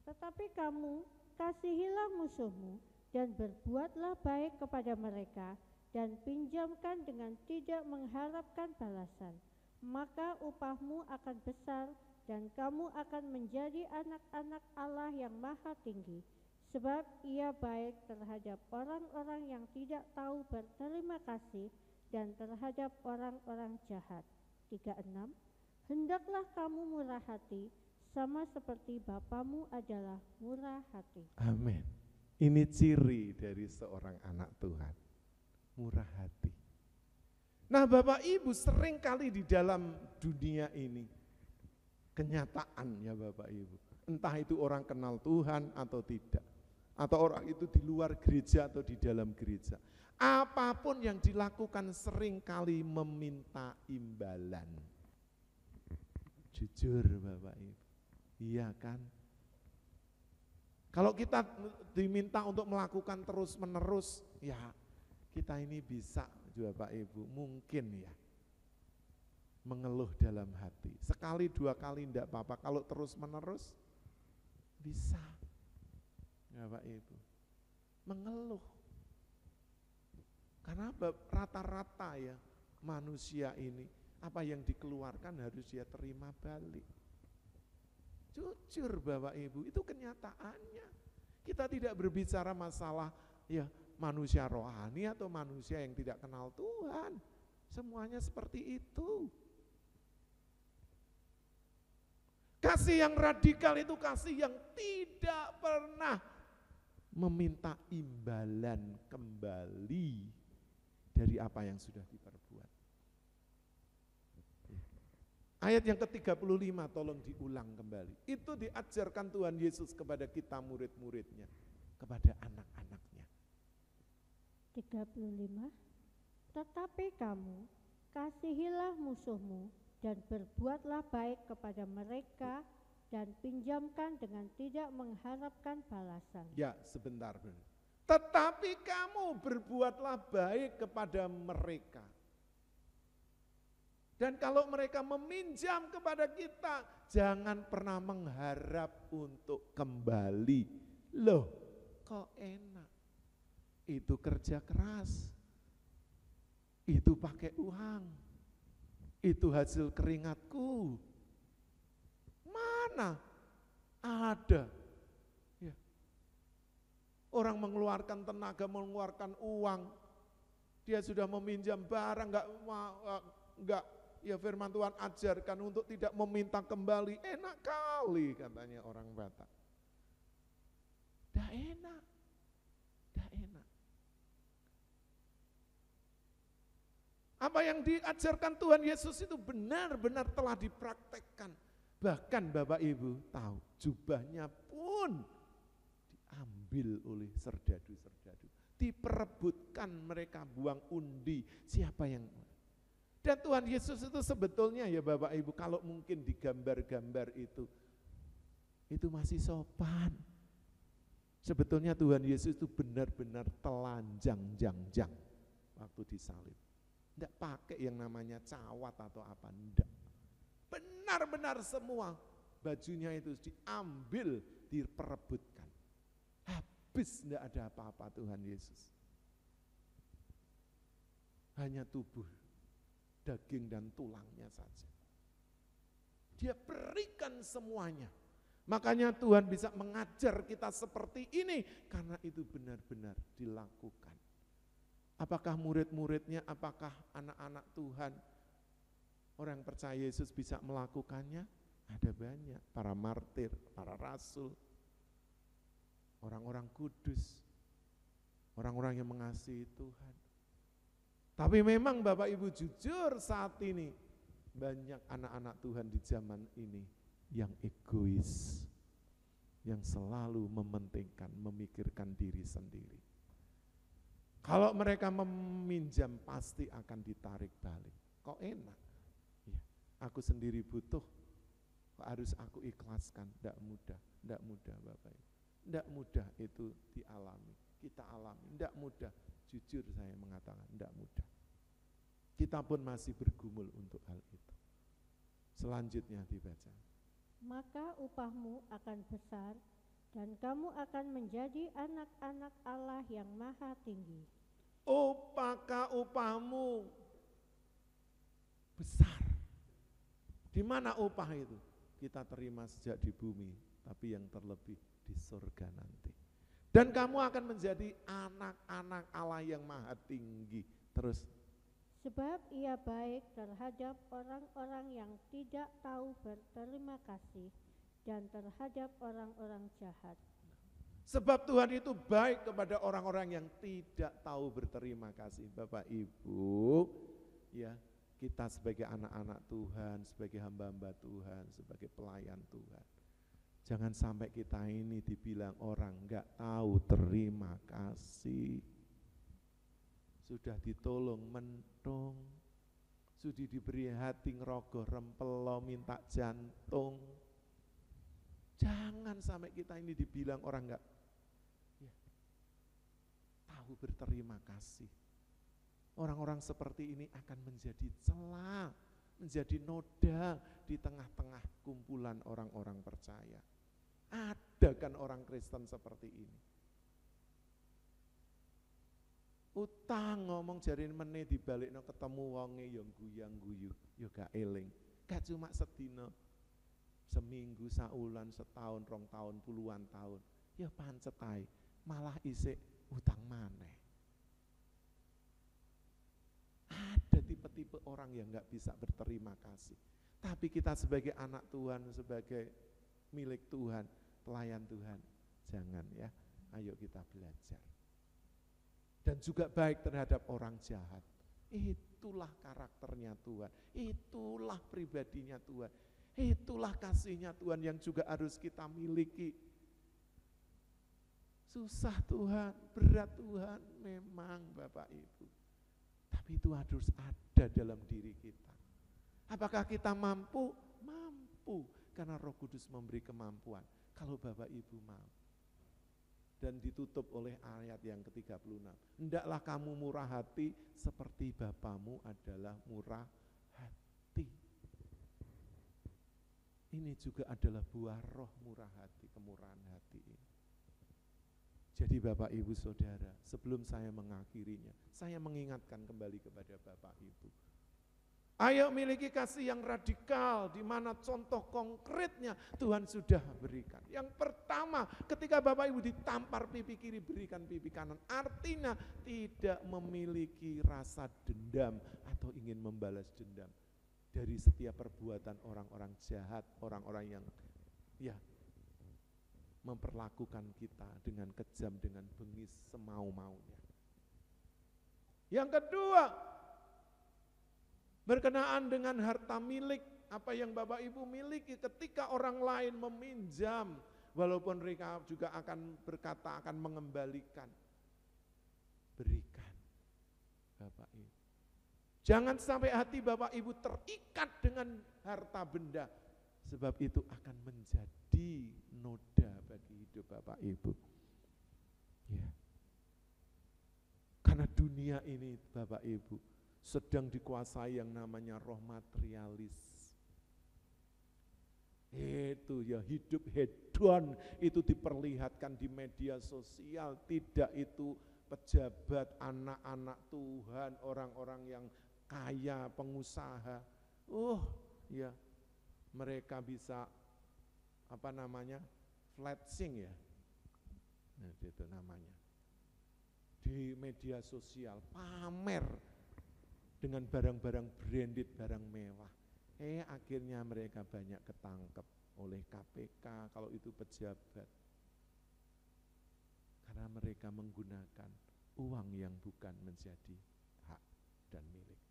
tetapi kamu kasihilah musuhmu, dan berbuatlah baik kepada mereka, dan pinjamkan dengan tidak mengharapkan balasan. Maka upahmu akan besar, dan kamu akan menjadi anak-anak Allah yang maha tinggi. Sebab ia baik terhadap orang-orang yang tidak tahu berterima kasih, dan terhadap orang-orang jahat. 36, hendaklah kamu murah hati, sama seperti Bapamu adalah murah hati. Amin. Ini ciri dari seorang anak Tuhan, murah hati. Nah Bapak Ibu, seringkali di dalam dunia ini, kenyataan ya Bapak Ibu, entah itu orang kenal Tuhan atau tidak, atau orang itu di luar gereja atau di dalam gereja, apapun yang dilakukan seringkali meminta imbalan. Jujur Bapak Ibu, iya kan? Kalau kita diminta untuk melakukan terus-menerus, ya kita ini bisa Bapak Ibu, mungkin ya mengeluh dalam hati. Sekali dua kali enggak apa-apa, kalau terus-menerus bisa Bapak Ibu mengeluh. Karena rata-rata ya manusia ini, apa yang dikeluarkan harus dia terima balik. Jujur Bapak Ibu, itu kenyataannya. Kita tidak berbicara masalah ya manusia rohani atau manusia yang tidak kenal Tuhan. Semuanya seperti itu. Kasih yang radikal itu kasih yang tidak pernah meminta imbalan kembali dari apa yang sudah diperbuat. Ayat yang ke-35 tolong diulang kembali. Itu diajarkan Tuhan Yesus kepada kita murid-muridnya, kepada anak-anaknya. 35, tetapi kamu kasihilah musuhmu, dan berbuatlah baik kepada mereka, dan pinjamkan dengan tidak mengharapkan balasan. Ya, sebentar. Tetapi kamu berbuatlah baik kepada mereka. Dan kalau mereka meminjam kepada kita, jangan pernah mengharap untuk kembali. Loh, kok enak? Itu kerja keras, itu pakai uang, itu hasil keringatku. Mana ada? Ya. Orang mengeluarkan tenaga, mengeluarkan uang, dia sudah meminjam barang, enggak. Ya firman Tuhan ajarkan untuk tidak meminta kembali. Enak kali katanya orang Batak. Dah enak. Apa yang diajarkan Tuhan Yesus itu benar-benar telah dipraktekkan. Bahkan Bapak Ibu tahu, jubahnya pun diambil oleh serdadu-serdadu. Diperebutkan, mereka buang undi. Siapa yang... Dan Tuhan Yesus itu sebetulnya ya Bapak Ibu, kalau mungkin di gambar-gambar itu masih sopan. Sebetulnya Tuhan Yesus itu benar-benar telanjang jang waktu disalib. Tidak pakai yang namanya cawat atau apa, enggak. Benar-benar semua bajunya itu diambil, diperebutkan. Habis, tidak ada apa-apa Tuhan Yesus. Hanya tubuh, daging dan tulangnya saja. Dia berikan semuanya. Makanya Tuhan bisa mengajar kita seperti ini, karena itu benar-benar dilakukan. Apakah murid-muridnya, apakah anak-anak Tuhan, orang percaya Yesus bisa melakukannya? Ada banyak, para martir, para rasul, orang-orang kudus, orang-orang yang mengasihi Tuhan. Tapi memang Bapak Ibu jujur saat ini, banyak anak-anak Tuhan di zaman ini yang egois, yang selalu mementingkan, memikirkan diri sendiri. Kalau mereka meminjam pasti akan ditarik balik. Kok enak? Ya, aku sendiri butuh, kok harus aku ikhlaskan? Tidak mudah Bapak Ibu. Tidak mudah itu dialami, kita alami. Tidak mudah, jujur saya mengatakan tidak mudah. Kita pun masih bergumul untuk hal itu. Selanjutnya dibaca. Maka upahmu akan besar dan kamu akan menjadi anak-anak Allah yang maha tinggi. Apakah upahmu besar? Di mana upah itu? Kita terima sejak di bumi, tapi yang terlebih di surga nanti. Dan kamu akan menjadi anak-anak Allah yang maha tinggi. Terus. Sebab ia baik terhadap orang-orang yang tidak tahu berterima kasih dan terhadap orang-orang jahat. Sebab Tuhan itu baik kepada orang-orang yang tidak tahu berterima kasih. Bapak Ibu, ya, kita sebagai anak-anak Tuhan, sebagai hamba-hamba Tuhan, sebagai pelayan Tuhan, jangan sampai kita ini dibilang orang enggak tahu terima kasih. Sudah ditolong mentung, sudah diberi hati ngerogoh rempelo minta jantung. Jangan sampai kita ini dibilang orang enggak tahu berterima kasih. Orang-orang seperti ini akan menjadi celah, menjadi noda di tengah-tengah kumpulan orang-orang percaya. Ada kan orang Kristen seperti ini? Utang ngomong jarin meneh dibalikno ketemu wonge yang guyang-guyu, ya gak eling. Gak cuma sedina, seminggu, saulan, setahun, 2 tahun, puluhan tahun. Ya pancet ae, malah isik utang maneh. Ada tipe-tipe orang yang gak bisa berterima kasih. Tapi kita sebagai anak Tuhan, sebagai milik Tuhan, pelayan Tuhan, jangan ya, ayo kita belajar. Dan juga baik terhadap orang jahat. Itulah karakternya Tuhan, itulah pribadinya Tuhan, itulah kasihnya Tuhan yang juga harus kita miliki. Susah Tuhan, berat Tuhan, memang Bapak Ibu. Tapi itu harus ada dalam diri kita. Apakah kita mampu? Mampu, karena Roh Kudus memberi kemampuan. Kalau Bapak Ibu mau. Dan ditutup oleh ayat yang ke-36. Hendaklah kamu murah hati seperti Bapamu adalah murah hati. ini juga adalah buah roh murah hati, kemurahan hati ini. Jadi Bapak Ibu Saudara, sebelum saya mengakhirinya, saya mengingatkan kembali kepada Bapak Ibu. Ayo miliki kasih yang radikal, di mana contoh konkretnya Tuhan sudah berikan. Yang pertama, ketika Bapak Ibu ditampar pipi kiri, berikan pipi kanan. Artinya tidak memiliki rasa dendam atau ingin membalas dendam dari setiap perbuatan orang-orang jahat, orang-orang yang memperlakukan kita dengan kejam, dengan bengis, semau-maunya. Yang kedua, berkenaan dengan harta milik, apa yang Bapak Ibu miliki ketika orang lain meminjam, walaupun mereka juga akan berkata akan mengembalikan, berikan Bapak Ibu. Jangan sampai hati Bapak Ibu terikat dengan harta benda, sebab itu akan menjadi noda bagi hidup Bapak Ibu. Ya. Karena dunia ini Bapak Ibu sedang dikuasai yang namanya roh materialis. Itu ya, hidup hedon itu diperlihatkan di media sosial, tidak itu pejabat, anak-anak Tuhan, orang-orang yang kaya, pengusaha. Ya, mereka bisa flexing ya. Nah, itu namanya. Di media sosial pamer dengan barang-barang branded, barang mewah. Akhirnya mereka banyak ketangkep oleh KPK kalau itu pejabat. Karena mereka menggunakan uang yang bukan menjadi hak dan milik.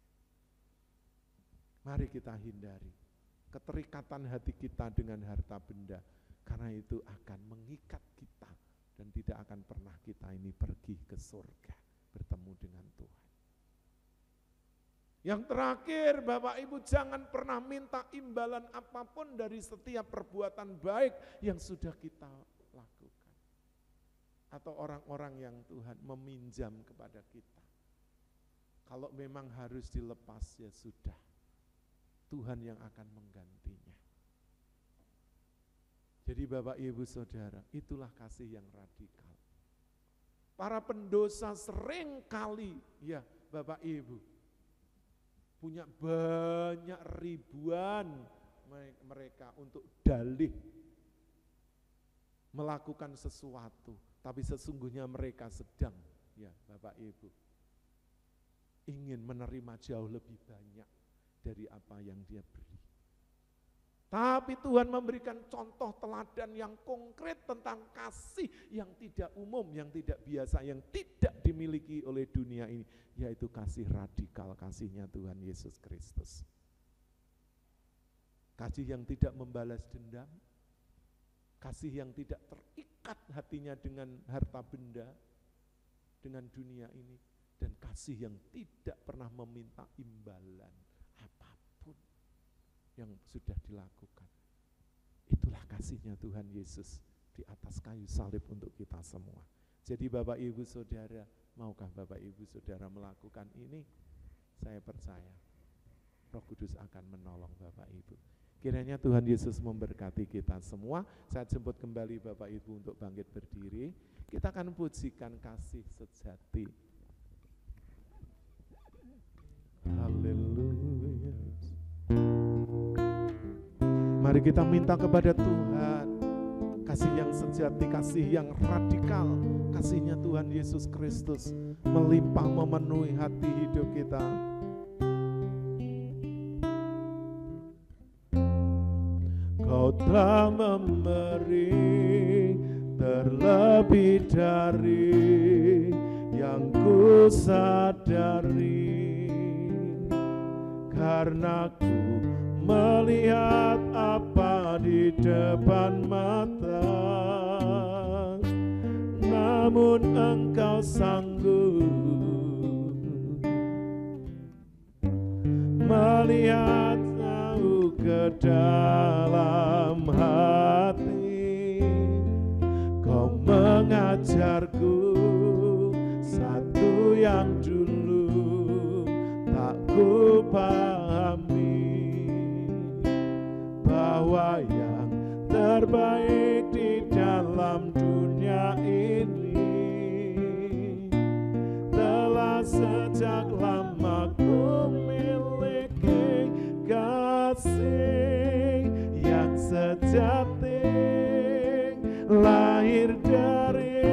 Mari kita hindari keterikatan hati kita dengan harta benda, karena itu akan mengikat kita dan tidak akan pernah kita ini pergi ke surga bertemu dengan Tuhan. Yang terakhir, Bapak Ibu jangan pernah minta imbalan apapun dari setiap perbuatan baik yang sudah kita lakukan. Atau orang-orang yang Tuhan meminjam kepada kita. Kalau memang harus dilepas, ya sudah. Tuhan yang akan menggantinya. Jadi Bapak Ibu Saudara, itulah kasih yang radikal. Para pendosa sering kali, ya Bapak Ibu, punya banyak ribuan mereka untuk dalih melakukan sesuatu, tapi sesungguhnya mereka sedang, ya Bapak Ibu, ingin menerima jauh lebih banyak dari apa yang dia beri. Tapi Tuhan memberikan contoh teladan yang konkret tentang kasih yang tidak umum, yang tidak biasa, yang tidak dimiliki oleh dunia ini, yaitu kasih radikal, kasihnya Tuhan Yesus Kristus. Kasih yang tidak membalas dendam, kasih yang tidak terikat hatinya dengan harta benda, dengan dunia ini, dan kasih yang tidak pernah meminta imbalan apapun yang sudah dilakukan. Itulah kasihnya Tuhan Yesus di atas kayu salib untuk kita semua. Jadi Bapak Ibu Saudara, maukah Bapak Ibu Saudara melakukan ini? Saya percaya Roh Kudus akan menolong Bapak Ibu. Kiranya Tuhan Yesus memberkati kita semua. Saya jemput kembali Bapak Ibu untuk bangkit berdiri. Kita akan pujikan kasih sejati. Haleluya. Mari kita minta kepada Tuhan kasih yang sejati, kasih yang radikal, kasihnya Tuhan Yesus Kristus melimpah memenuhi hati hidup kita. Kau telah memberi terlebih dari yang ku sadari, karena ku melihat apa di depan mata, namun Engkau sanggup melihat jauh ke dalam hati. Kau mengajarku satu yang dulu tak ku pahami, bahwa membawa yang terbaik di dalam dunia ini. Telah sejak lama ku miliki kasih yang sejati, lahir dari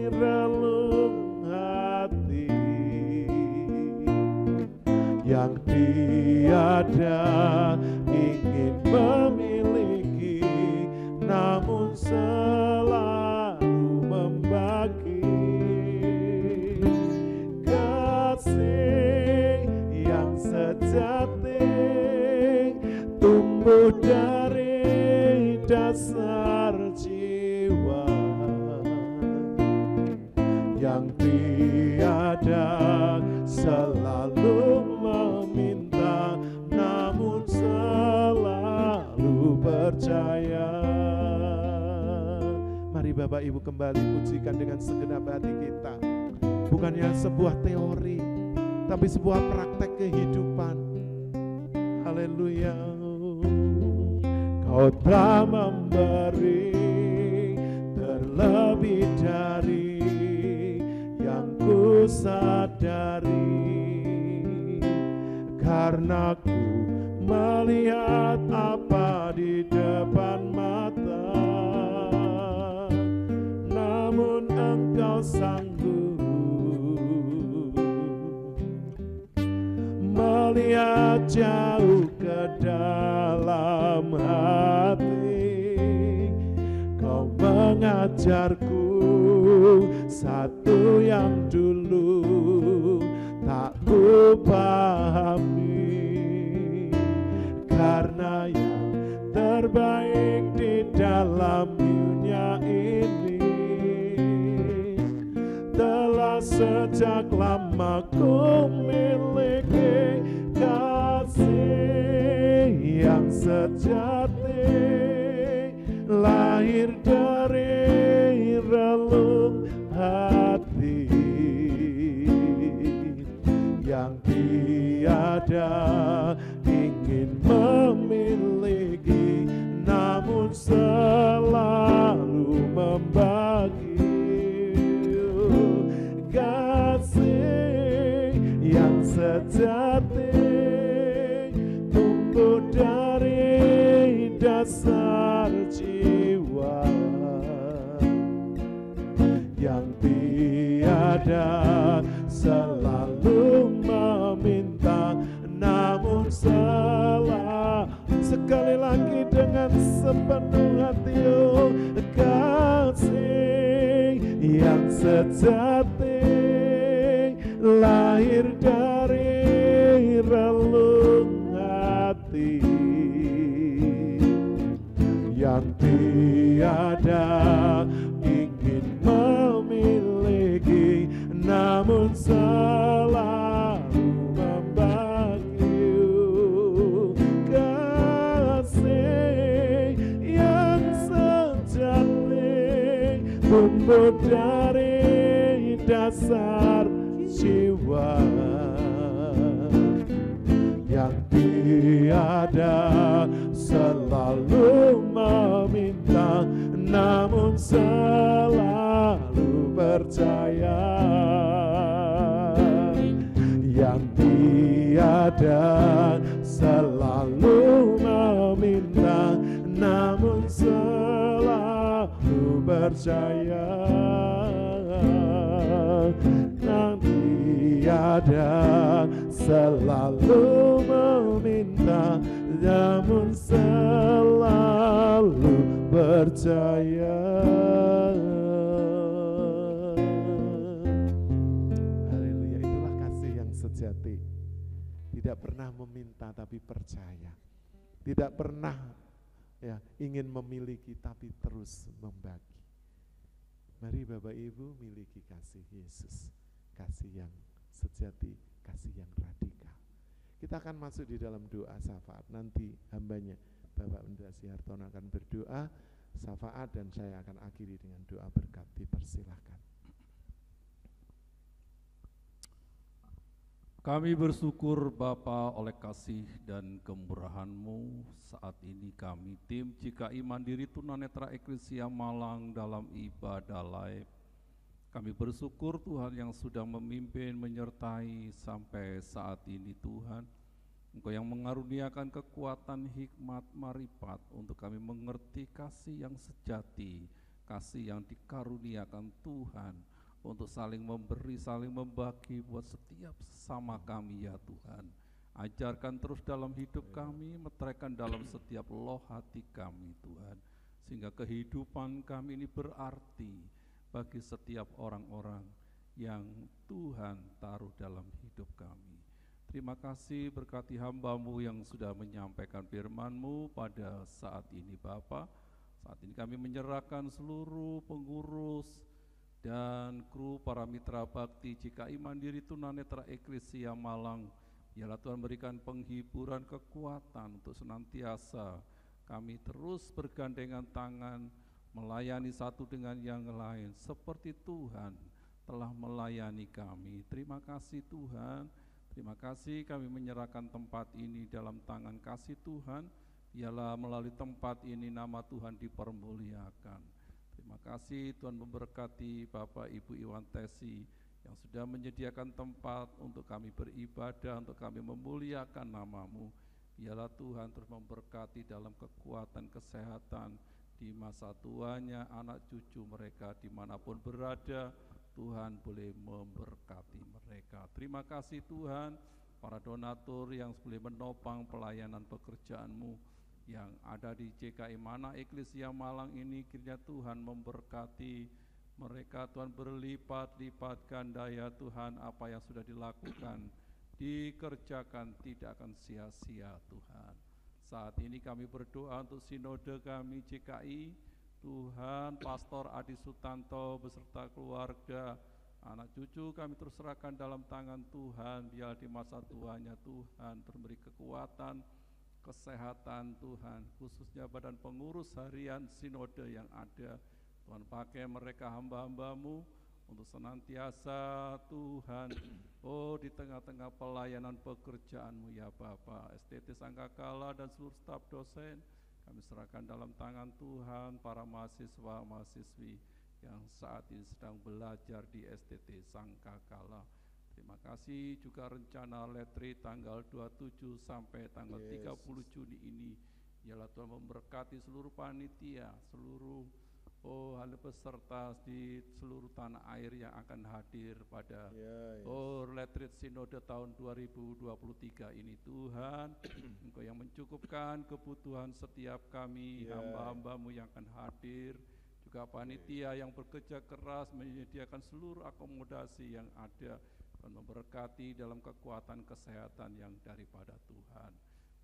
relung hati yang tiada ingin memiliki, namun selalu membagi kasih yang sejati, tumbuh dari dasar jiwa yang tiada selalu meminta, namun selalu percaya. Mari Bapak Ibu kembali pujikan dengan segenap hati kita. Bukannya sebuah teori, tapi sebuah praktek kehidupan. Haleluya. Kau telah memberi terlebih dari yang ku sadari, karena ku melihat apa di depan mata, namun Engkau sanggup melihat jauh ke dalam hati. Kau mengajarku satu yang dulu tak ku pahami, karena yang terbaik di dalam dunia ini telah sejak lama ku miliki kasih yang sejati, lahir dari relung hati yang tiada ingin memiliki, namun selalu membagi kasih yang sejati, tumbuh dari dasar jiwa yang tiada selalu meminta, namun sekali lagi dengan sepenuh hati, oh, kasih yang sejati, lahir dari relung hati yang tiada ingin memiliki, namun selalu membagi kasih yang sejati, tumbuh dari dasar jiwa yang tiada selalu meminta, namun selalu percaya, yang tiada selalu meminta, namun selalu percaya, yang tiada selalu meminta, namun selalu percaya. Haleluya, itulah kasih yang sejati. Tidak pernah meminta tapi percaya. Tidak pernah ingin memiliki tapi terus membagi. Mari Bapak Ibu miliki kasih Yesus, kasih yang sejati, kasih yang radikal. Kita akan masuk di dalam doa syafaat. Nanti hambanya Bapak Pendeta Sihartono akan berdoa syafaat dan saya akan akhiri dengan doa berkat. Dipersilahkan. Kami bersyukur Bapa oleh kasih dan kemurahan-Mu. Saat ini kami tim GKI Mandiri Tunanetra Eklesia Malang dalam ibadah live. Kami bersyukur Tuhan yang sudah memimpin, menyertai sampai saat ini Tuhan. Engkau yang mengaruniakan kekuatan, hikmat, marifat untuk kami mengerti kasih yang sejati, kasih yang dikaruniakan Tuhan, untuk saling memberi, saling membagi buat setiap sesama kami ya Tuhan. Ajarkan terus dalam hidup kami, meteraikan dalam setiap loh hati kami Tuhan. Sehingga kehidupan kami ini berarti bagi setiap orang-orang yang Tuhan taruh dalam hidup kami. Terima kasih berkati hamba-Mu yang sudah menyampaikan firman-Mu pada saat ini Bapa. Saat ini kami menyerahkan seluruh pengurus dan kru para mitra bakti GKI Mandiri Tunanetra Eklesia Malang. Biarlah Tuhan berikan penghiburan, kekuatan untuk senantiasa kami terus bergandengan tangan melayani satu dengan yang lain seperti Tuhan telah melayani kami. Terima kasih Tuhan, terima kasih kami menyerahkan tempat ini dalam tangan kasih Tuhan. Biarlah melalui tempat ini nama Tuhan dipermuliakan. Terima kasih Tuhan memberkati Bapak Ibu Iwan Tesi yang sudah menyediakan tempat untuk kami beribadah, untuk kami memuliakan nama-Mu. Biarlah Tuhan terus memberkati dalam kekuatan kesehatan di masa tuanya, anak cucu mereka dimanapun berada, Tuhan boleh memberkati mereka. Terima kasih Tuhan, para donatur yang boleh menopang pelayanan pekerjaan-Mu yang ada di GKI Mana Eklesia Malang ini. Kiranya Tuhan memberkati mereka, Tuhan berlipat-lipat ganda ya Tuhan. Apa yang sudah dilakukan, dikerjakan tidak akan sia-sia Tuhan. Saat ini kami berdoa untuk sinode kami GKI, Tuhan Pastor Adi Sutanto beserta keluarga, anak cucu kami terus serahkan dalam tangan Tuhan. Biar di masa tuanya Tuhan terberi kekuatan, kesehatan Tuhan, khususnya badan pengurus harian sinode yang ada. Tuhan pakai mereka hamba-hamba-Mu untuk senantiasa Tuhan, di tengah-tengah pelayanan pekerjaan-Mu ya Bapa. STT Sangkakala dan seluruh staf dosen kami serahkan dalam tangan Tuhan. Para mahasiswa-mahasiswi yang saat ini sedang belajar di STT Sangkakala. Terima kasih juga rencana letri tanggal 27 sampai tanggal 30 Juni ini. Biarlah Tuhan memberkati seluruh panitia, seluruh hal peserta di seluruh tanah air yang akan hadir pada letrit sinode tahun 2023 ini. Tuhan, Engkau yang mencukupkan kebutuhan setiap kami, hamba-hamba-Mu yang akan hadir, juga panitia yang bekerja keras menyediakan seluruh akomodasi yang ada. Dan memberkati dalam kekuatan kesehatan yang daripada Tuhan.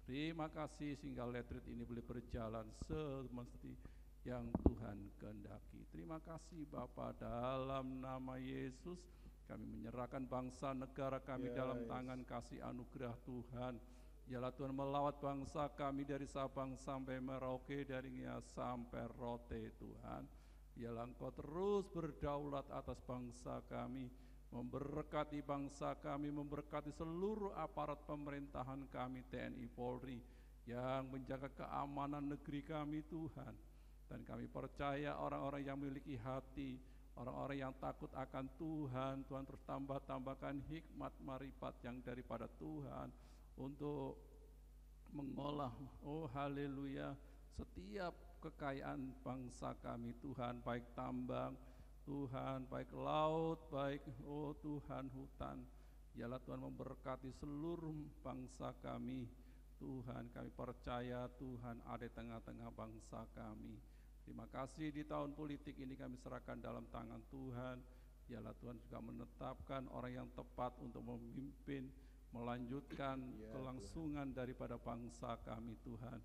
Terima kasih sehingga letrit ini boleh berjalan semesti yang Tuhan kehendaki. Terima kasih Bapa, dalam nama Yesus kami menyerahkan bangsa negara kami dalam tangan kasih anugerah Tuhan. Biarlah Tuhan melawat bangsa kami dari Sabang sampai Merauke, dari Nias sampai Rote Tuhan. Biarlah Engkau terus berdaulat atas bangsa kami, memberkati bangsa kami, memberkati seluruh aparat pemerintahan kami, TNI Polri yang menjaga keamanan negeri kami Tuhan. Dan kami percaya orang-orang yang memiliki hati, orang-orang yang takut akan Tuhan, Tuhan terus tambahkan hikmat marifat yang daripada Tuhan untuk mengolah, haleluya, setiap kekayaan bangsa kami Tuhan, baik tambang Tuhan, baik laut, baik Tuhan hutan. Biarlah Tuhan memberkati seluruh bangsa kami Tuhan. Kami percaya Tuhan ada di tengah-tengah bangsa kami. Terima kasih di tahun politik ini kami serahkan dalam tangan Tuhan. Biarlah Tuhan juga menetapkan orang yang tepat untuk memimpin, melanjutkan kelangsungan daripada bangsa kami Tuhan.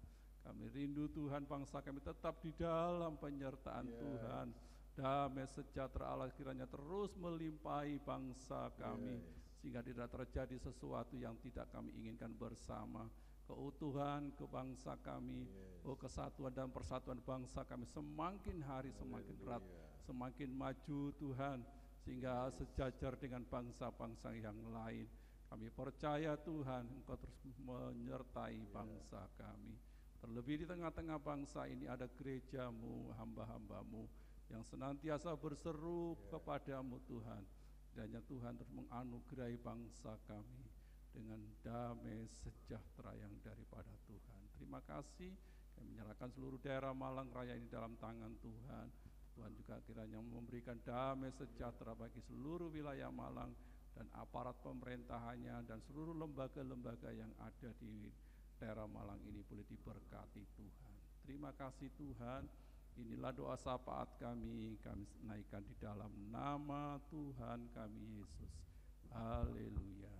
Kami rindu Tuhan bangsa kami tetap di dalam penyertaan Tuhan. Damai sejahtera Allah kiranya terus melimpahi bangsa kami, sehingga tidak terjadi sesuatu yang tidak kami inginkan bersama. Keutuhan ke bangsa kami, kesatuan dan persatuan bangsa kami semakin hari semakin erat, semakin maju Tuhan, sehingga sejajar dengan bangsa-bangsa yang lain. Kami percaya Tuhan, Engkau terus menyertai bangsa kami. Terlebih di tengah-tengah bangsa ini ada gereja-Mu, hamba-hamba-Mu yang senantiasa berseru kepadamu Tuhan. Kiranya Tuhan terus menganugerahi bangsa kami dengan damai sejahtera yang daripada Tuhan. Terima kasih, kami menyerahkan seluruh daerah Malang Raya ini dalam tangan Tuhan. Tuhan juga kiranya memberikan damai sejahtera bagi seluruh wilayah Malang dan aparat pemerintahannya dan seluruh lembaga-lembaga yang ada di daerah Malang ini boleh diberkati Tuhan. Terima kasih Tuhan. Inilah doa syafaat kami naikkan di dalam nama Tuhan kami Yesus. Haleluya.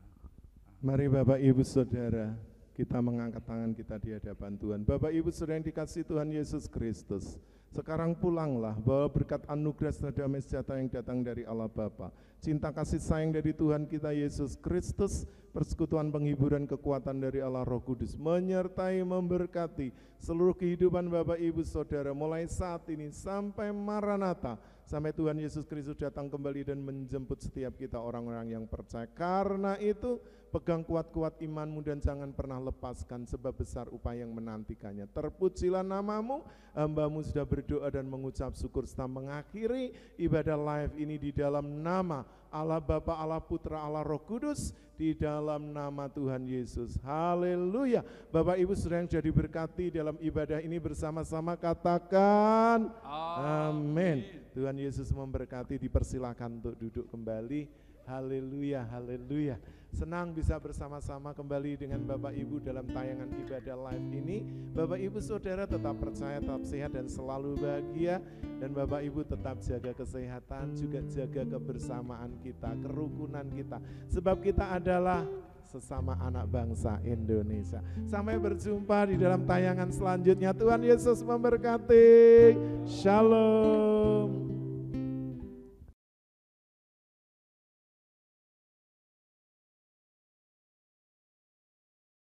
Mari Bapak Ibu Saudara, kita mengangkat tangan kita di hadapan Tuhan. Bapak Ibu Saudara yang dikasihi Tuhan Yesus Kristus, sekarang pulanglah bahwa berkat anugerah serta damai sejahtera yang datang dari Allah Bapa, cinta kasih sayang dari Tuhan kita Yesus Kristus, persekutuan penghiburan kekuatan dari Allah Roh Kudus menyertai memberkati seluruh kehidupan Bapak Ibu Saudara mulai saat ini sampai Maranatha, sampai Tuhan Yesus Kristus datang kembali dan menjemput setiap kita orang-orang yang percaya. Karena itu pegang kuat-kuat imanmu dan jangan pernah lepaskan sebab besar upaya yang menantikannya. Terpujilah namamu, hamba-Mu sudah berdoa dan mengucap syukur serta mengakhiri ibadah live ini di dalam nama Allah Bapa, Allah Putra, Allah Roh Kudus, di dalam nama Tuhan Yesus. Haleluya. Bapak Ibu Saudara yang sudah diberkati dalam ibadah ini bersama-sama katakan amin. Tuhan Yesus memberkati, dipersilakan untuk duduk kembali. Haleluya, haleluya. Senang bisa bersama-sama kembali dengan Bapak Ibu dalam tayangan ibadah live ini. Bapak Ibu Saudara tetap percaya, tetap sehat dan selalu bahagia. Dan Bapak Ibu tetap jaga kesehatan, juga jaga kebersamaan kita, kerukunan kita. Sebab kita adalah sesama anak bangsa Indonesia. Sampai berjumpa di dalam tayangan selanjutnya. Tuhan Yesus memberkati. Shalom.